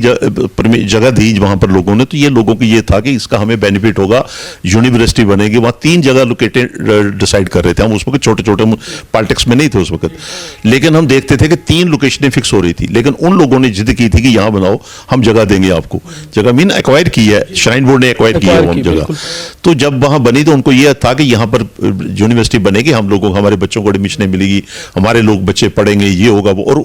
जगह दी वहां पर लोगों ने, तो ये लोगों को ये था कि इसका हमें बेनिफिट होगा, यूनिवर्सिटी बनेगी। वहां 3 जगह लोकेटेड डिसाइड कर रहे थे हम, उस वक्त छोटे छोटे पॉलिटिक्स में नहीं थे उस वक्त, लेकिन हम देखते थे कि 3 लोकेशनें फिक्स हो रही थी। लेकिन उन लोगों ने जिद की थी कि यहां बनाओ, हम जगह देंगे आपको। जगह मीन एक्वायर की है, श्राइन बोर्ड ने एक्वायर की है घर वो की, जगह। बिल्कुल। तो जब वहां बनी तो उनको ये था कि यहाँ पर यूनिवर्सिटी बनेगी, हम लोगों को, हमारे बच्चों को एडमिशन मिलेगी, हमारे लोग बच्चे पढ़ेंगे, ये होगा वो। और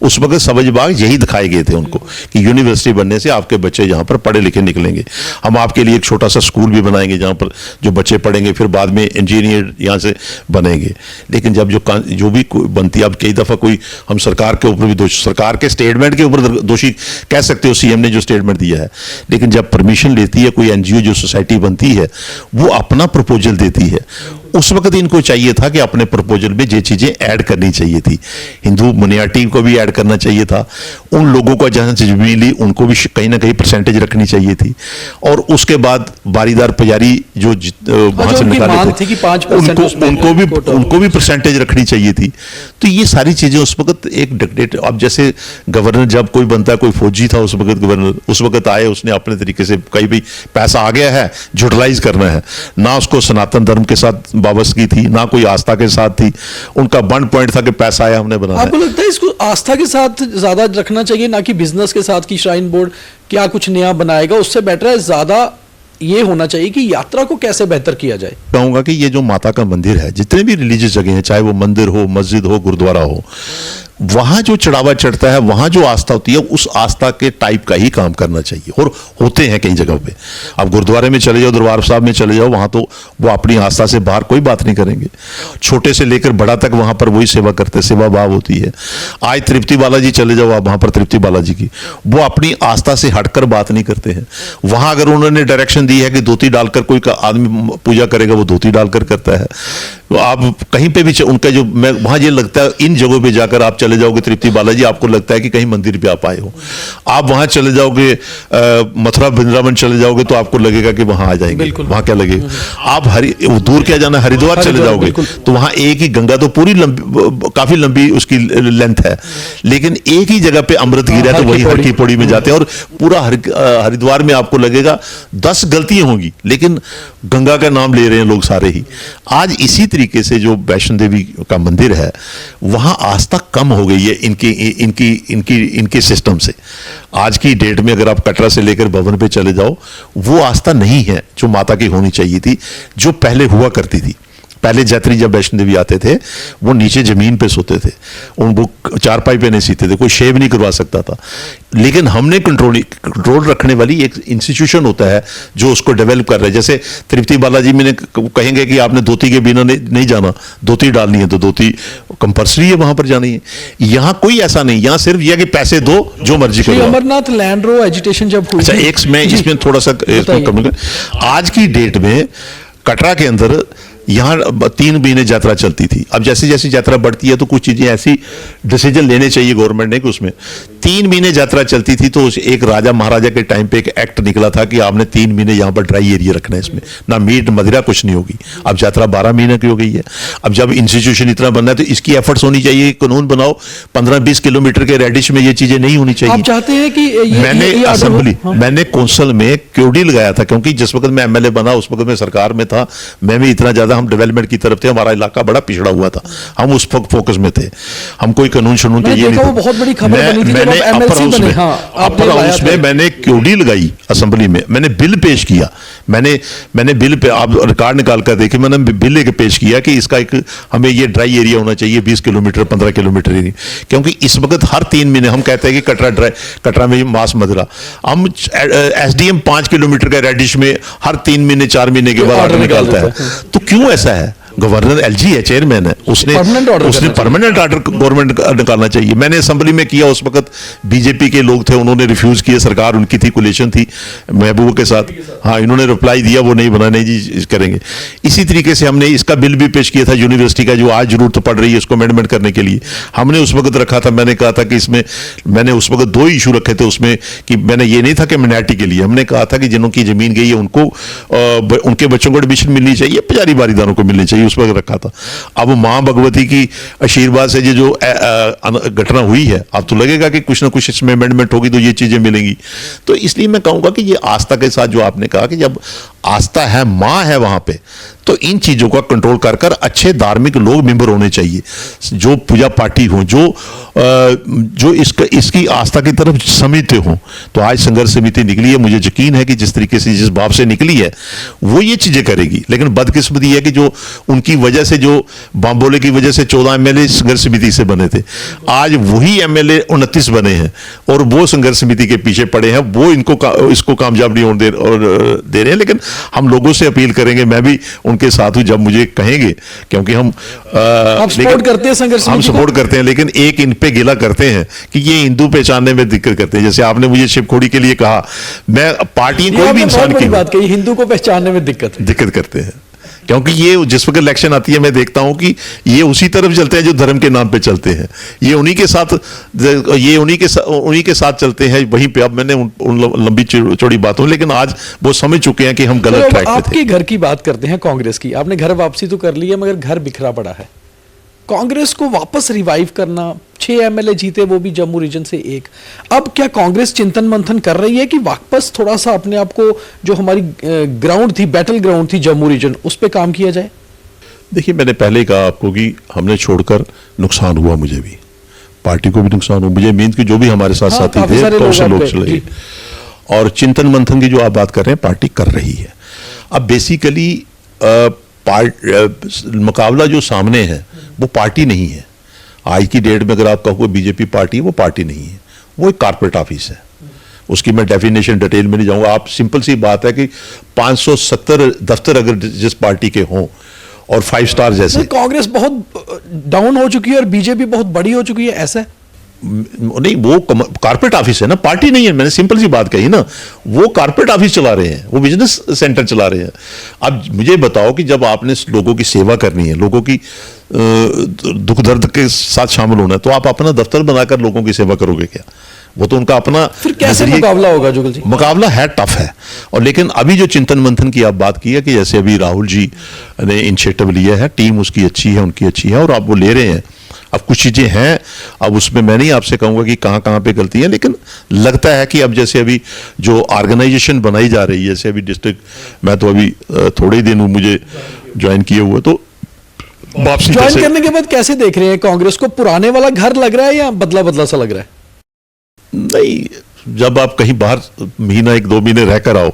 उस वक्त सब्ज बाग यही दिखाए गए थे उनको कि यूनिवर्सिटी बनने से आपके बच्चे यहाँ पर पढ़े लिखे निकलेंगे, हम आपके लिए एक छोटा सा स्कूल भी बनाएंगे जहाँ पर जो बच्चे पढ़ेंगे, फिर बाद में इंजीनियर यहाँ से बनेंगे। लेकिन जब जो भी बनती है, अब कई दफा कोई हम सरकार के ऊपर भी दोषी, सरकार के स्टेटमेंट के ऊपर दोषी कह सकते हो, सीएम ने जो स्टेटमेंट दिया है, लेकिन जब परमिशन लेती है कोई एनजीओ, जो सोसाइटी बनती है, वो अपना प्रपोजल देती है, उस वक्त इनको चाहिए था कि अपने प्रपोजल में ये चीजें ऐड करनी चाहिए थी। हिंदू मिnority को भी ऐड करना चाहिए था, उन लोगों को जहां से जमीन ली उनको भी कहीं ना कहीं परसेंटेज रखनी चाहिए थी, और उसके बाद बारीदार पुजारी जो वहां से निकाले थे, 5% उनको भी परसेंटेज रखनी चाहिए थी। तो ये सारी चीजें उस वक्त एक डिक्टेट, अब जैसे गवर्नर जब कोई बनता है, कोई फौजी था उस वक्त गवर्नर, उस वक्त आए, उसने अपने तरीके से कहीं भी पैसा आ गया है यूटिलाइज करना है, ना उसको सनातन धर्म के साथ वाबस्तगी थी, ना कोई आस्था के साथ थी, उनका वन पॉइंट था कि पैसा आया हमने बनाना। आपको लगता है इसको आस्था के साथ ज्यादा रखना चाहिए, ना कि बिजनेस के साथ, कि श्राइन बोर्ड क्या कुछ नया बनाएगा, उससे बेटर है ज्यादा ये होना चाहिए कि यात्रा को कैसे बेहतर किया जाए? कहूंगा कि ये जो माता का मंदिर है, जितने भी रिलीजियस जगह हैं, चाहे वो मंदिर हो, मस्जिद हो, गुरुद्वारा हो, वहां जो चढ़ावा चढ़ता है, वहां जो आस्था होती है, उस आस्था के टाइप का ही काम करना चाहिए, और होते हैं कई जगह पे। अब गुरुद्वारे में चले जाओ, दरबार साहब में चले जाओ, वहां तो वो अपनी आस्था से बाहर कोई बात नहीं करेंगे, छोटे से लेकर बड़ा तक वहां पर वही सेवा करते हैं, सेवा भाव होती है। आज तृप्ति बालाजी चले जाओ आप, वहां पर तृप्ति बालाजी की, वो अपनी आस्था से हटकर बात नहीं करते हैं। वहां अगर उन्होंने डायरेक्शन दी है कि धोती डालकर कोई आदमी पूजा करेगा, वो धोती डालकर करता है। तो आप कहीं पे भी उनका जो, मैं वहां ये लगता है, इन जगहों पे जाकर आप चले जाओगे तृप्ति बालाजी, आपको लगता है कि कहीं मंदिर पे आप आए हो। आप वहां चले जाओगे, मथुरा वृंदावन चले जाओगे, तो आपको लगेगा कि वहां आ जाएंगे, वहां क्या लगेगा। आप दूर क्या जाना, हरिद्वार चले जाओगे तो वहां एक ही गंगा, तो पूरी काफी लंबी उसकी लेंथ है, लेकिन एक ही जगह पे अमृत गिरा, तो वही हर की पौड़ी में जाते हैं, और पूरा हरिद्वार में आपको लगेगा 10 गलतियां होंगी, लेकिन गंगा का नाम ले रहे हैं लोग सारे ही। आज इसी तरीके से जो वैष्णो देवी का मंदिर है, वहां आस्था कम हो गई है इनके सिस्टम से। आज की डेट में अगर आप कटरा से लेकर भवन पे चले जाओ, वो आस्था नहीं है जो माता की होनी चाहिए थी, जो पहले हुआ करती थी। पहले यात्री जब वैष्णो देवी आते थे, वो नीचे जमीन पे सोते थे, वो चारपाई पे नहीं सीते थे, कोई शेव नहीं करवा सकता था। लेकिन हमने कंट्रोल रखने वाली एक इंस्टीट्यूशन होता है जो उसको डेवलप कर रहा है। जैसे तृप्ति बालाजी में कहेंगे कि आपने धोती के बिना नहीं जाना, धोती डालनी है तो धोती कंपल्सरी है, वहां पर जानी है। यहाँ कोई ऐसा नहीं, यहाँ सिर्फ यह कि पैसे दो, जो मर्जी करो। अमरनाथ लैंड रो एजिटेशन जब हुई, अच्छा, एक मैं इसमें थोड़ा सा आज की डेट में कटरा के अंदर यहाँ 3 महीने यात्रा चलती थी। अब जैसे जैसे यात्रा बढ़ती है तो कुछ चीजें ऐसी डिसीजन लेने चाहिए गवर्नमेंट ने कि उसमें 3 महीने यात्रा चलती थी, तो एक राजा महाराजा के टाइम पे एक एक्ट निकला था कि आपने 3 महीने यहाँ पर ड्राई एरिया रखना है, इसमें ना मीट मदिरा कुछ नहीं होगी। अब यात्रा 12 महीने की हो गई है। अब जब इंस्टीट्यूशन इतना बनना है तो इसकी एफर्ट्स होनी चाहिए, कानून बनाओ, 15-20 किलोमीटर के रेडिश में ये चीजें नहीं होनी चाहिए। आप चाहते हैं कि मैंने असेंबली, मैंने कौंसिल में क्यूडी लगाया था, क्योंकि जिस वक्त मैं एमएलए बना उस वक्त मैं सरकार में था, मैं भी इतना ज्यादा हम डेवलपमेंट की तरफ थे, हमारा इलाका बड़ा पिछड़ा हुआ था, हम उस फोकस में थे, हम कोई कानून शुनून के ये नहीं थे। बहुत बड़ी खबर बनी थी, मैंने अपर हाउस में मैंने क्यूडी लगाई असेंबली में, मैंने बिल पेश किया, मैंने बिल पे आप रिकॉर्ड निकाल कर देखे, मैंने बिल एक पेश किया कि इसका एक हमें ये ड्राई एरिया होना चाहिए 20 किलोमीटर 15 किलोमीटर एरिया, क्योंकि इस वक्त हर 3 महीने हम कहते हैं कि कटरा में मांस मदिरा, हम एसडीएम 5 किलोमीटर का रेडिश में हर 3 महीने 4 महीने के बाद ऑर्डर निकालता है। तो क्यों ऐसा है? गवर्नर एलजी है, चेयरमैन है, उसने परमानेंट ऑर्डर गवर्नमेंट निकालना चाहिए। मैंने असेंबली में किया, उस वक्त बीजेपी के लोग थे, उन्होंने रिफ्यूज किया, सरकार उनकी थी, कोलिशन थी महबूब के साथ, हाँ इन्होंने रिप्लाई दिया वो नहीं बना, नहीं जी करेंगे। इसी तरीके से हमने इसका बिल भी पेश किया था यूनिवर्सिटी का, जो आज जरूरत पड़ रही है इसको अमेंडमेंट करने के लिए, हमने उस वक्त रखा था। मैंने कहा था कि इसमें मैंने उस वक्त 2 इशू रखे थे उसमें, कि मैंने ये नहीं था कि मिnority के लिए, हमने कहा था कि जिनकी जमीन गई है उनको उनके बच्चों को एडमिशन मिलनी चाहिए, पुजारी बारीदारों को मिलनी चाहिए, उस वक्त रखा था। अब मां भगवती की आशीर्वाद से ये जो घटना हुई है, अब तो लगेगा कि कुछ ना कुछ इसमें अमेंडमेंट होगी तो ये चीजें मिलेंगी। तो इसलिए मैं कहूंगा कि ये आस्था के साथ जो आपने कहा कि जब आस्था है, माँ है वहां पे, तो इन चीजों का कंट्रोल कर कर अच्छे धार्मिक लोग मेंबर होने चाहिए, जो पूजा पाठी हो, जो इसकी आस्था की तरफ समझते हो। तो आज संघर्ष समिति निकली है, मुझे यकीन है कि जिस तरीके से, जिस भाव से निकली है वो ये चीजें करेगी। लेकिन बदकिस्मती है कि जो उनकी वजह से, जो बांबोले की वजह से 14 एमएलए संघर्ष समिति से बने थे, आज वही एमएलए 29 बने हैं और वो संघर्ष समिति के पीछे पड़े हैं, वो इसको कामयाब नहीं होने दे रहे हैं। लेकिन हम लोगों से अपील करेंगे, मैं भी उनके साथ हूं जब मुझे कहेंगे, क्योंकि हम सपोर्ट करते हैं संघर्ष हम समिति को? सपोर्ट करते हैं, लेकिन एक इन पे गिला करते हैं कि ये हिंदू पहचानने में दिक्कत करते हैं। जैसे आपने मुझे शिवखोड़ी के लिए कहा, मैं पार्टी ये कोई आपने भी बहुत इंसान बड़ी की बात कही, हिंदू को पहचानने में दिक्कत करते हैं, क्योंकि ये जिस वक्त इलेक्शन आती है मैं देखता हूं कि ये उसी तरफ चलते हैं जो धर्म के नाम पे चलते हैं, ये उन्हीं के साथ चलते हैं वहीं पे। अब मैंने उन लंबी चौड़ी बातों, लेकिन आज वो समझ चुके हैं कि हम गलत ट्रैक पे थे। आपके घर की बात करते हैं, कांग्रेस की। आपने घर वापसी तो कर ली है, मगर घर बिखरा पड़ा है। कांग्रेस को वापस रिवाइव करना, 6 एमएलए जीते, वो भी जम्मू रीजन से 1। अब क्या कांग्रेस चिंतन मंथन कर रही है कि वापस थोड़ा सा अपने आप को, जो हमारी ग्राउंड थी, बैटल ग्राउंड थी जम्मू रीजन, उस पर काम किया जाए? देखिए, मैंने पहले ही कहा आपको कि हमने छोड़कर नुकसान हुआ, मुझे भी, पार्टी को भी नुकसान हुआ, मुझे मीन की जो भी हमारे साथ साथी थे, तो से लोग चले गए। और चिंतन मंथन की जो आप बात कर रहे हैं, पार्टी कर रही है। अब बेसिकली मुकाबला जो सामने है वो पार्टी नहीं है। आज की डेट में अगर आप कहो बीजेपी पार्टी है, वो पार्टी नहीं है, वो एक कारपोरेट ऑफिस है। उसकी मैं डेफिनेशन डिटेल में नहीं जाऊंगा। आप सिंपल सी बात है कि 570 दफ्तर अगर जिस पार्टी के हों और 5 स्टार जैसे, कांग्रेस बहुत डाउन हो चुकी है और बीजेपी बहुत बड़ी हो चुकी है, ऐसा? नहीं, वो कारपोरेट ऑफिस है ना, पार्टी नहीं है। मैंने सिंपल सी बात कही ना, वो कारपोरेट ऑफिस चला रहे हैं, वो बिजनेस सेंटर चला रहे हैं। अब मुझे बताओ कि जब आपने लोगों की सेवा करनी है, लोगों की दुख दर्द के साथ शामिल होना है, तो आप अपना दफ्तर बनाकर लोगों की सेवा करोगे क्या? वो तो उनका अपना, फिर कैसे मुकाबला होगा जुगल जी? मुकाबला है, टफ है। और लेकिन अभी जो चिंतन मंथन की आप बात की है कि जैसे अभी राहुल जी ने इनिशिएटिव लिया है, टीम उसकी अच्छी है, उनकी अच्छी है, और आप वो ले रहे हैं। अब कुछ चीजें हैं, अब उसमें मैं नहीं आपसे कहूंगा कि कहां कहां पे गलती है, लेकिन लगता है कि अब जैसे अभी जो ऑर्गेनाइजेशन बनाई जा रही है, जैसे अभी डिस्ट्रिक्ट, मैं तो अभी थोड़े ही दिन मुझे ज्वाइन किए हुए, तो वापसी ज्वाइन करने के बाद कैसे देख रहे हैं कांग्रेस को? पुराने वाला घर लग रहा है या बदला बदला सा लग रहा है? नहीं, जब आप कहीं बाहर महीना 1-2 महीने रह कर आओ,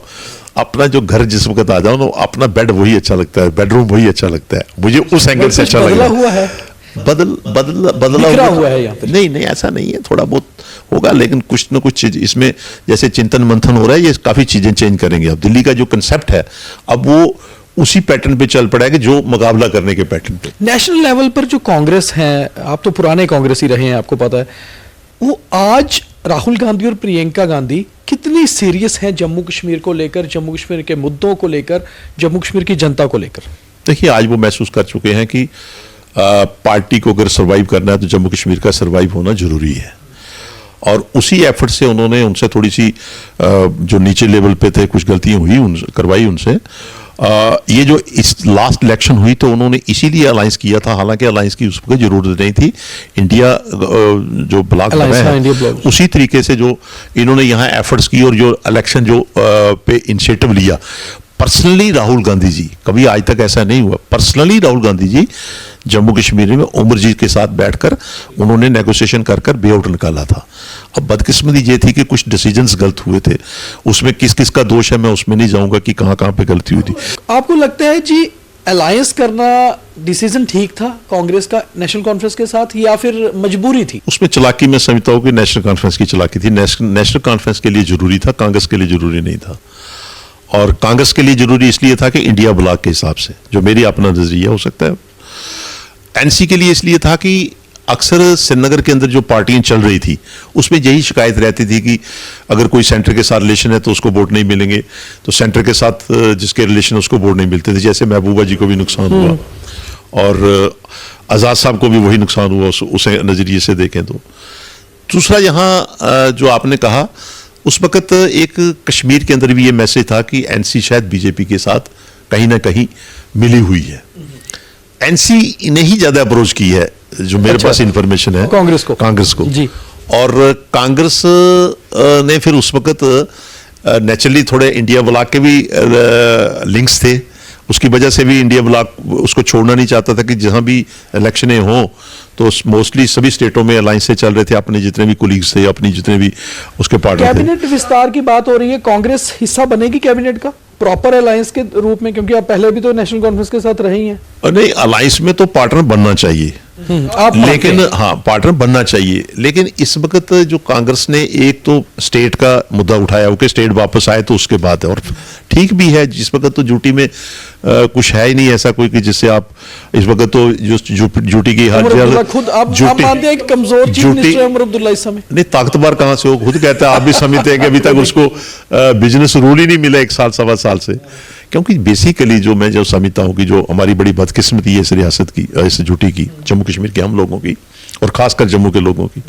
अपना जो घर जिस वक्त आ जाओ ना, अपना बेड वही अच्छा लगता है, बेडरूम वही अच्छा लगता है मुझे, उस एंगल से अच्छा बदला लगा। हुआ है, बदला हुआ है यहाँ पे? नहीं, ऐसा नहीं है, थोड़ा बहुत होगा, लेकिन कुछ ना कुछ चीज इसमें, जैसे चिंतन मंथन हो रहा है, ये काफी चीजें चेंज करेंगे। अब दिल्ली का जो कंसेप्ट है, अब वो उसी पैटर्न पे चल पड़ा है कि जो मुकाबला करने के पैटर्न पे। नेशनल लेवल पर जो कांग्रेस है, आप तो पुराने कांग्रेसी रहे हैं, आपको पता है, वो आज राहुल गांधी और प्रियंका गांधी कितनी सीरियस हैं जम्मू कश्मीर को लेकर, जम्मू कश्मीर के मुद्दों को लेकर, जम्मू कश्मीर की जनता को लेकर? देखिए, आज वो महसूस कर चुके हैं कि पार्टी को अगर सरवाइव करना है तो जम्मू कश्मीर का सरवाइव होना जरूरी है, और उसी एफर्ट से उन्होंने उनसे थोड़ी सी जो नीचे लेवल पे थे कुछ गलतियां हुई, करवाई उनसे। ये जो इस लास्ट इलेक्शन हुई तो उन्होंने इसीलिए अलायंस किया था, हालांकि अलायंस की उस वक्त जरूरत नहीं थी। इंडिया जो ब्लॉक है, उसी तरीके से जो इन्होंने यहाँ एफर्ट्स की और जो इलेक्शन जो पे इनिशिएटिव लिया, पर्सनली राहुल गांधी जी, कभी आज तक ऐसा नहीं हुआ, पर्सनली राहुल गांधी जी जम्मू कश्मीर में उमर जी के साथ बैठकर उन्होंने नेगोशिएशन कर बेआउट निकाला था। अब बदकिस्मती ये थी कि कुछ डिसीजंस गलत हुए थे, उसमें किस किस का दोष है मैं उसमें नहीं जाऊंगा कि कहां कहां पे गलती हुई थी। आपको लगता है जी अलायंस करना डिसीजन ठीक था कांग्रेस का नेशनल कॉन्फ्रेंस के साथ, या फिर मजबूरी थी? उसमें चलाकी मैं समझता हूं कि नेशनल कॉन्फ्रेंस की चलाकी थी। नेशनल कॉन्फ्रेंस के लिए जरूरी था, कांग्रेस के लिए जरूरी नहीं था। और कांग्रेस के लिए जरूरी इसलिए था कि इंडिया ब्लॉक के हिसाब से, जो मेरी अपना नजरिया हो सकता है। एनसी के लिए इसलिए था कि अक्सर श्रीनगर के अंदर जो पार्टियां चल रही थी उसमें यही शिकायत रहती थी कि अगर कोई सेंटर के साथ रिलेशन है तो उसको वोट नहीं मिलेंगे, तो सेंटर के साथ जिसके रिलेशन है उसको वोट नहीं मिलते थे। जैसे महबूबा जी को भी नुकसान हुआ और आज़ाद साहब को भी वही नुकसान हुआ, उसे नजरिए से देखें तो। दूसरा, यहाँ जो आपने कहा, उस वक्त एक कश्मीर के अंदर भी ये मैसेज था कि एनसी शायद बीजेपी के साथ कहीं ना कहीं मिली हुई है। एनसी ने ही ज्यादा अप्रोच की है, जो मेरे पास इंफॉर्मेशन है, कांग्रेस को जी। और कांग्रेस ने फिर उस वक्त नेचुरली थोड़े इंडिया ब्लॉक के भी लिंक्स थे, उसकी वजह से भी इंडिया ब्लॉक उसको छोड़ना नहीं चाहता था कि जहां भी इलेक्शनें हों तो मोस्टली सभी स्टेटों में अलायंस से चल रहे थे, अपने जितने भी कोलीग्स थे, अपनी जितने भी उसके पार्टनर थे। कैबिनेट विस्तार की बात हो रही है, कांग्रेस हिस्सा बनेगी कैबिनेट का प्रॉपर अलायंस के रूप में, क्योंकि आप पहले भी तो नेशनल कॉन्फ्रेंस के साथ रही हैं। नहीं, अलायंस में तो पार्टनर बनना चाहिए, आप लेकिन हाँ पार्टनर बनना चाहिए, लेकिन इस वक्त जो कांग्रेस ने एक तो स्टेट का मुद्दा उठाया, ओके स्टेट वापस आए तो उसके बाद है, और ठीक भी है, जिस वक्त तो यूटी में कुछ है ही नहीं ऐसा कोई कि जिससे आप इस वक्त तो जो यूटी की हर जगह खुद आप मानते हैं कि कमजोर चीफ मिनिस्टर उमर अब्दुल्ला इस समय? नहीं, ताकतवर कहां से हो, खुद कहते हैं, आप भी समझते हैं कि अभी तक उसको बिजनेस रूल ही नहीं मिला 1 साल 1.25 साल से। क्योंकि बेसिकली जो मैं समझता हूं कि जो हमारी बड़ी बदकिस्मती है इस रियासत की, इस यूटी की, जम्मू कश्मीर के हम लोगों की, और खासकर जम्मू के लोगों की,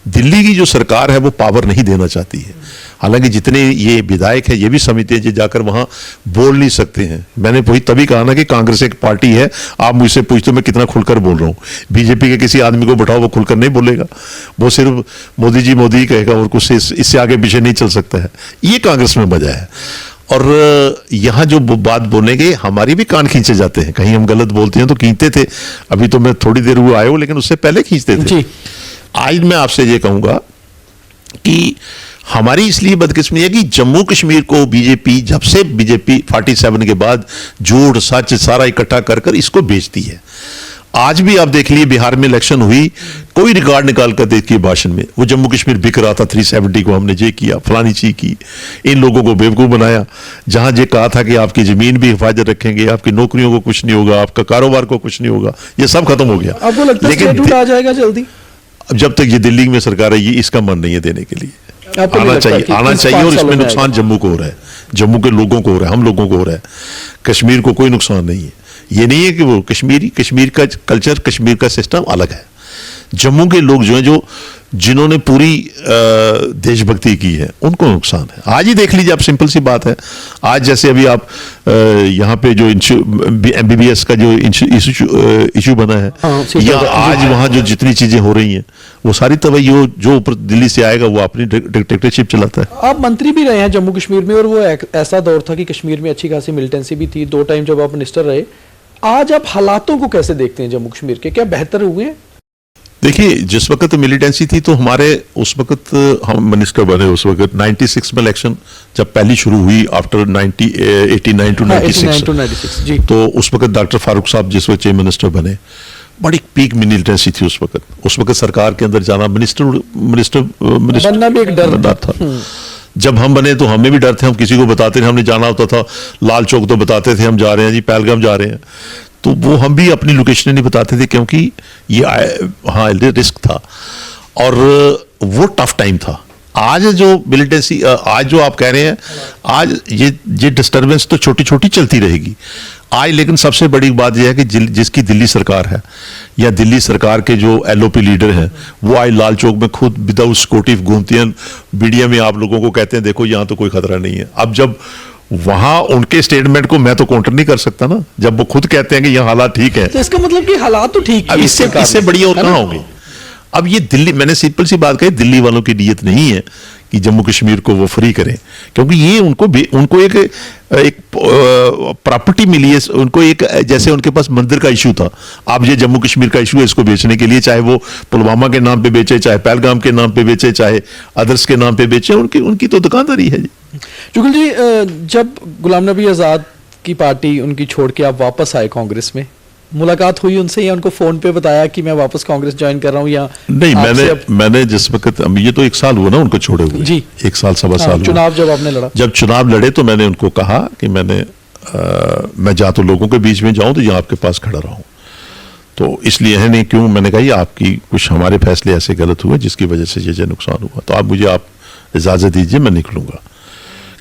दिल्ली की जो सरकार है वो पावर नहीं देना चाहती है। हालांकि जितने ये विधायक है ये भी समझते हैं, जो जाकर वहां बोल नहीं सकते हैं। मैंने वही तभी कहा ना कि कांग्रेस एक पार्टी है, आप मुझसे पूछते हो मैं कितना खुलकर बोल रहा हूं। बीजेपी के किसी आदमी को बैठाओ वो खुलकर नहीं बोलेगा, वो सिर्फ मोदी जी कहेगा और कुछ इससे आगे पीछे नहीं चल सकता है। ये कांग्रेस में वजह है। और यहां जो बात बोलेंगे हमारी भी कान खींचे जाते हैं, कहीं हम गलत बोलते हैं तो खींचते थे, अभी तो मैं थोड़ी देर हुआ आया हूं, लेकिन उससे पहले खींचते थे। आज मैं आपसे ये कहूंगा कि हमारी इसलिए बदकिस्मती है कि जम्मू कश्मीर को बीजेपी, जब से बीजेपी 47 के बाद झूठ सच सारा इकट्ठा कर कर इसको बेचती है। आज भी आप देख लिए बिहार में इलेक्शन हुई, कोई रिकॉर्ड निकाल कर देखिए भाषण में, वो जम्मू कश्मीर बिक रहा था, 370 को हमने ये किया, फलानी चीज की, इन लोगों को बेवकूफ बनाया। जहां ये कहा था कि आपकी जमीन भी हिफाजत रखेंगे, आपकी नौकरियों को कुछ नहीं होगा, आपका कारोबार को कुछ नहीं होगा, ये सब खत्म हो गया। आपको लगता है स्टेटूट आ जाएगा जल्दी? अब जब तक ये दिल्ली में सरकार है, ये इसका मन नहीं है देने के लिए। आना चाहिए और इसमें नुकसान जम्मू को हो रहा है, जम्मू के लोगों को हो रहा है, हम लोगों को हो रहा है। कश्मीर को कोई नुकसान नहीं है। ये नहीं है कि वो कश्मीर का कल्चर, कश्मीर का सिस्टम अलग है। जम्मू के लोग जो हैं, जिन्होंने पूरी देशभक्ति की है, उनको नुकसान है। आज ही देख लीजिए आप, सिंपल सी बात है, आज जैसे अभी आप यहाँ पे जो MBBS का जो इशू बना है, या आज वहाँ जो जितनी चीजें हो रही हैं, वो सारी तवज्जो जो ऊपर दिल्ली से आएगा वो अपनी डिक्टेटरशिप चलाता है। आप मंत्री भी रहे हैं जम्मू कश्मीर में, और वो ऐसा दौर था कि कश्मीर में अच्छी खासी मिलिटेंसी भी थी, 2 टाइम जब आप मिनिस्टर रहे। आज आप हालातों को कैसे देखते हैं जम्मू कश्मीर के, क्या बेहतर हुए हैं? देखिए, जिस वक्त मिलिटेंसी थी तो हमारे उस वक्त हम मिनिस्टर बने, उस वक्त 96 में इलेक्शन जब पहली शुरू हुई, आफ्टर 89 टू 96 जी, तो उस वक्त डॉक्टर फारूक साहब जिस वक्त चीफ मिनिस्टर बने, बड़ी पीक मिलिटेंसी थी उस वक्त सरकार के अंदर जाना, मिनिस्टर बनना भी एक डर था। जब हम बने तो हमें भी डर थे, हम किसी को बताते नहीं, हमने जाना होता था लाल चौक तो बताते थे हम जा रहे हैं जी, पहलगाम जा रहे हैं, तो वो हम भी अपनी लोकेशन नहीं बताते थे, क्योंकि ये हाँ रिस्क था और वो टफ टाइम था। आज जो मिलिटेंसी, आज जो आप कह रहे हैं, आज ये डिस्टर्बेंस तो छोटी छोटी चलती रहेगी आज, लेकिन सबसे बड़ी बात यह है कि जिसकी दिल्ली सरकार है, या दिल्ली सरकार के जो LOP लीडर हैं, वो आज लाल चौक में खुद विदाउट स्कोटिव घूमते हैं, मीडिया में आप लोगों को कहते हैं देखो यहाँ तो कोई खतरा नहीं है। अब जब वहां उनके स्टेटमेंट को मैं तो काउंटर नहीं कर सकता ना, जब वो खुद कहते हैं कि यहाँ हालात ठीक है, तो इसका मतलब कि हालात तो ठीक है। इससे बढ़िया और कहाँ होंगे? अब ये दिल्ली, मैंने सिंपल सी बात कही, दिल्ली वालों की नीयत नहीं है कि जम्मू कश्मीर को वो फ्री करें, क्योंकि ये उनको एक प्रॉपर्टी मिली है, उनको एक जैसे उनके पास मंदिर का इशू था, अब ये जम्मू कश्मीर का इशू है, इसको बेचने के लिए, चाहे वो पुलवामा के नाम पे बेचे, चाहे पहलगाम के नाम पे बेचे, चाहे अदर्स के नाम पे बेचे, उनकी तो दुकानदारी है जी। जुगल जी, जब गुलाम नबी आजाद की पार्टी उनकी छोड़ के आप वापस आए कांग्रेस में, मुलाकात हुई उनसे या उनको फोन पे बताया कि मैं वापस कांग्रेस ज्वाइन कर रहा हूं, या नहीं? मैंने जिस वक्त, ये तो 1 साल हुआ ना उनको छोड़े हुए जी, 1 साल 1.25 साल चुनाव जब आपने लड़ा, जब चुनाव लड़े तो मैंने उनको कहा कि मैं जा तो लोगों के बीच में जाऊं तो यहाँ आपके पास खड़ा रहूं, तो इसलिए है नहीं क्यों, मैंने कहा ये आपकी कुछ हमारे फैसले ऐसे गलत हुए जिसकी वजह से ये नुकसान हुआ, तो आप इजाजत दीजिए, मैं निकलूंगा।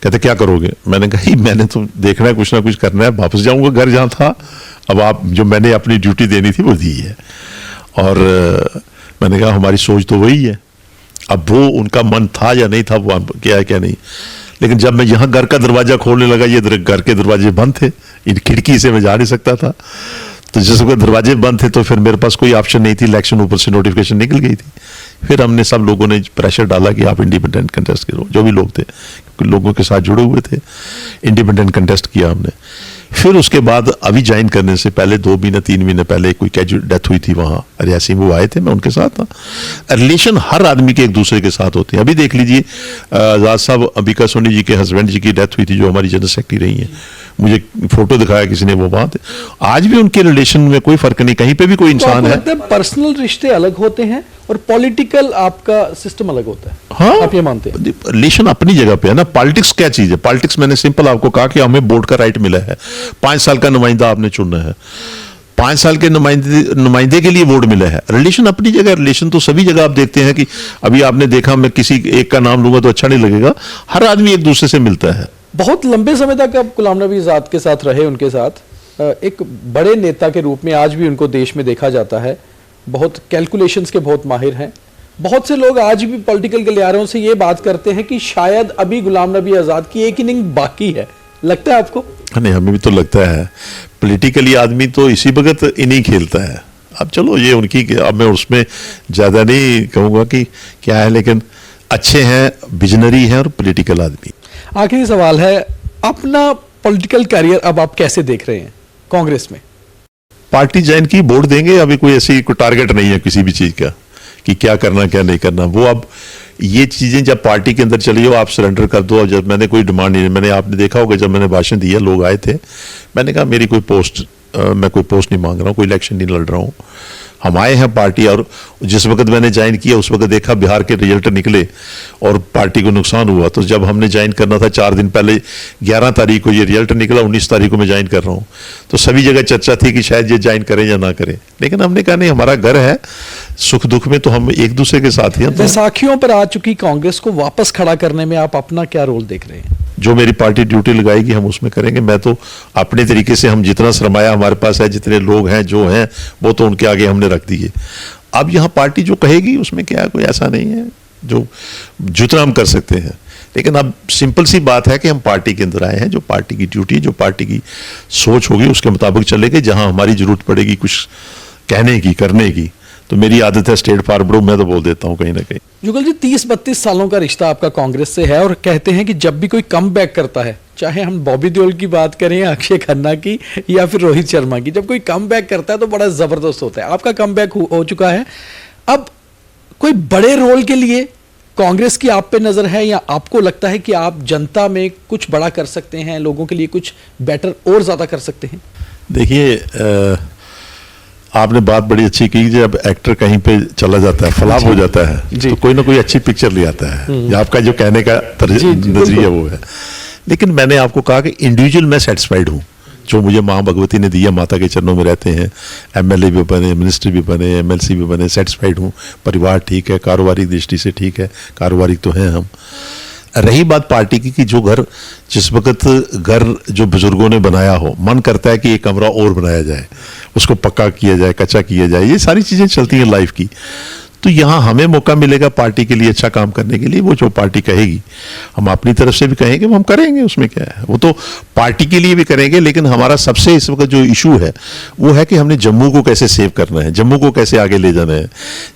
कहते क्या करोगे? मैंने कहा मैंने तो देखना है, कुछ ना कुछ करना है, वापस जाऊंगा घर जहां था। अब आप जो मैंने अपनी ड्यूटी देनी थी वो दी है, और मैंने कहा हमारी सोच तो वही है। अब वो उनका मन था या नहीं था, वो क्या है क्या नहीं, लेकिन जब मैं यहाँ घर का दरवाजा खोलने लगा, ये घर के दरवाजे बंद थे, इन खिड़की से मैं जा नहीं सकता था, तो जिस वक्त दरवाजे बंद थे तो फिर मेरे पास कोई ऑप्शन नहीं थी, इलेक्शन ऊपर से नोटिफिकेशन निकल गई थी। फिर हमने सब लोगों ने प्रेशर डाला कि आप इंडिपेंडेंट कंटेस्ट करो, जो भी लोग थे, क्योंकि लोगों के साथ जुड़े हुए थे। इंडिपेंडेंट कंटेस्ट किया हमने। फिर उसके बाद अभी ज्वाइन करने से पहले 2 महीने 3 महीने पहले कोई डेथ हुई थी वहाँ रियासी में, वो आए थे, मैं उनके साथ था। रिलेशन हर आदमी के एक दूसरे के साथ होते हैं। अभी देख लीजिए आजाद साहब, अंबिका सोनी जी के हस्बैंड जी की डेथ हुई थी, जो हमारी जनरल सेक्रेटरी रही हैं। मुझे फोटो दिखाया किसी ने, वो वहाँ थे। आज भी उनके रिलेशन में कोई फर्क नहीं, कहीं पे भी कोई इंसान है। पर्सनल रिश्ते अलग होते हैं और पॉलिटिकल आपका सिस्टम अलग होता है। हाँ, आप ये मानते हैं? रिलेशन अपनी जगह पे है ना। पॉलिटिक्स क्या चीज है? पॉलिटिक्स मैंने सिंपल आपको कहा कि हमें वोट का राइट मिला है, 5 साल का नुमाइंदा आपने चुनना है, 5 साल के नुमाइंदे के लिए वोट मिला है। रिलेशन अपनी जगह, रिलेशन तो सभी जगह आप देखते हैं कि अभी आपने देखा, मैं किसी एक का नाम लूंगा तो अच्छा नहीं लगेगा, हर आदमी एक दूसरे से मिलता है। बहुत लंबे समय तक आप गुलाम नबी आजाद के साथ रहे, उनके साथ एक बड़े नेता के रूप में आज भी उनको देश में देखा जाता है। बहुत कैलकुलेशंस के बहुत माहिर हैं। बहुत से लोग आज भी पॉलिटिकल गलियारों से ये बात करते हैं कि शायद अभी गुलाम नबी आजाद की एक इनिंग बाकी है। लगता है आपको? नहीं, हमें भी तो लगता है। पॉलिटिकली आदमी तो इसी वक्त इनिंग खेलता है। अब चलो ये उनकी, अब मैं उसमें ज्यादा नहीं कहूंगा कि क्या है, लेकिन अच्छे हैं, विजनरी हैं और पॉलिटिकल आदमी। आखिरी सवाल है, अपना पॉलिटिकल करियर अब आप कैसे देख रहे हैं कांग्रेस में? पार्टी ज्वाइन की, वोट देंगे। अभी कोई ऐसी कोई टारगेट नहीं है किसी भी चीज का कि क्या करना क्या नहीं करना। वो अब ये चीजें जब पार्टी के अंदर चली हो, आप सरेंडर कर दो। जब मैंने कोई डिमांड नहीं, मैंने, आपने देखा होगा जब मैंने भाषण दिया, लोग आए थे, मैंने कहा मेरी कोई पोस्ट, मैं कोई पोस्ट नहीं मांग रहा हूँ, कोई इलेक्शन नहीं लड़ रहा हूँ। हम आए हैं पार्टी, और जिस वक्त मैंने ज्वाइन किया उस वक्त देखा बिहार के रिजल्ट निकले और पार्टी को नुकसान हुआ। तो जब हमने ज्वाइन करना था 4 दिन पहले, 11 तारीख को ये रिजल्ट निकला, 19 तारीख को मैं ज्वाइन कर रहा हूँ। तो सभी जगह चर्चा थी कि शायद ये ज्वाइन करें या ना करें, लेकिन हमने कहा नहीं, हमारा घर है, सुख दुख में तो हम एक दूसरे के साथ ही हैं। बैसाखियों पर आ चुकी कांग्रेस को वापस खड़ा करने में आप अपना क्या रोल देख रहे हैं? जो मेरी पार्टी ड्यूटी लगाएगी हम उसमें करेंगे। मैं तो अपने तरीके से, हम जितना सरमाया हमारे पास है, जितने लोग हैं जो हैं, वो तो उनके आगे हमने रख दिए। अब यहाँ पार्टी जो कहेगी उसमें क्या, कोई ऐसा नहीं है जो जितना हम कर सकते हैं। लेकिन अब सिंपल सी बात है कि हम पार्टी के अंदर आए हैं, जो पार्टी की ड्यूटी, जो पार्टी की सोच होगी उसके मुताबिक चलेंगे। जहां हमारी जरूरत पड़ेगी कुछ कहने की, करने की, तो मेरी आदत है स्ट्रेट फॉरवर्ड, मैं तो बोल देता हूं कहीं ना कहीं। जुगल जी, 30-32 सालों का रिश्ता आपका कांग्रेस से है और कहते हैं कि जब भी कोई कम बैक करता है, चाहे हम बॉबी देओल की बात करें, अक्षय खन्ना की, या फिर रोहित शर्मा की, जब कोई कम बैक करता है तो बड़ा जबरदस्त होता है। आपका कम बैक हो चुका है। अब कोई बड़े रोल के लिए कांग्रेस की आप पे नजर है, या आपको लगता है कि आप जनता में कुछ बड़ा कर सकते हैं, लोगों के लिए कुछ बेटर और ज्यादा कर सकते हैं? देखिए, आपने बात बड़ी अच्छी की। जब एक्टर कहीं पे चला जाता है, फ्लॉप हो जाता है, तो कोई ना कोई अच्छी पिक्चर ले आता है। आपका जो कहने का नजरिया वो है। लेकिन मैंने आपको कहा कि इंडिविजुअल मैं सेटिस्फाइड हूँ। जो मुझे माँ भगवती ने दिया, माता के चरणों में रहते हैं, एमएलए भी बने, मिनिस्टर भी बने, एमएलसी भी बने, सेटिस्फाइड हूँ। परिवार ठीक है, कारोबारी दृष्टि से ठीक है, कारोबारी तो हैं हम। रही बात पार्टी की कि जो घर, जिस वक्त घर जो बुजुर्गों ने बनाया हो, मन करता है कि एक कमरा और बनाया जाए, उसको पक्का किया जाए, कच्चा किया जाए, ये सारी चीज़ें चलती हैं लाइफ की। तो यहाँ हमें मौका मिलेगा पार्टी के लिए अच्छा काम करने के लिए। वो जो पार्टी कहेगी, हम अपनी तरफ से भी कहेंगे, वो हम करेंगे, उसमें क्या है। वो तो पार्टी के लिए भी करेंगे, लेकिन हमारा सबसे इस वक्त जो इशू है वो है कि हमने जम्मू को कैसे सेव करना है, जम्मू को कैसे आगे ले जाना है।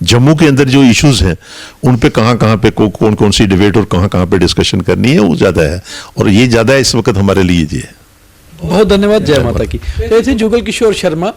जम्मू के अंदर जो इश्यूज हैं उन पे कहाँ कहाँ पे कौन कौन सी डिबेट और कहाँ कहाँ पे डिस्कशन करनी है, वो ज़्यादा है, और ये ज़्यादा इस वक्त हमारे लिए जी है। बहुत धन्यवाद, जय माता की। तो ये थे जुगल किशोर शर्मा,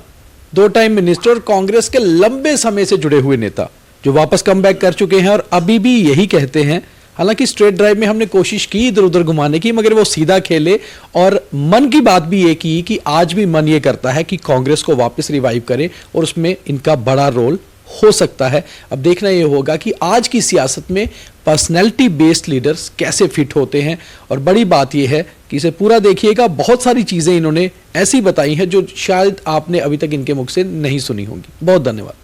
2 टाइम मिनिस्टर और कांग्रेस के लंबे समय से जुड़े हुए नेता, जो वापस कम बैक कर चुके हैं और अभी भी यही कहते हैं। हालांकि स्ट्रेट ड्राइव में हमने कोशिश की इधर उधर घुमाने की, मगर वो सीधा खेले, और मन की बात भी ये की कि आज भी मन ये करता है कि कांग्रेस को वापस रिवाइव करें, और उसमें इनका बड़ा रोल हो सकता है। अब देखना ये होगा कि आज की सियासत में पर्सनैलिटी बेस्ड लीडर्स कैसे फिट होते हैं। और बड़ी बात यह है कि इसे पूरा देखिएगा, बहुत सारी चीज़ें इन्होंने ऐसी बताई हैं जो शायद आपने अभी तक इनके मुख से नहीं सुनी होंगी। बहुत धन्यवाद।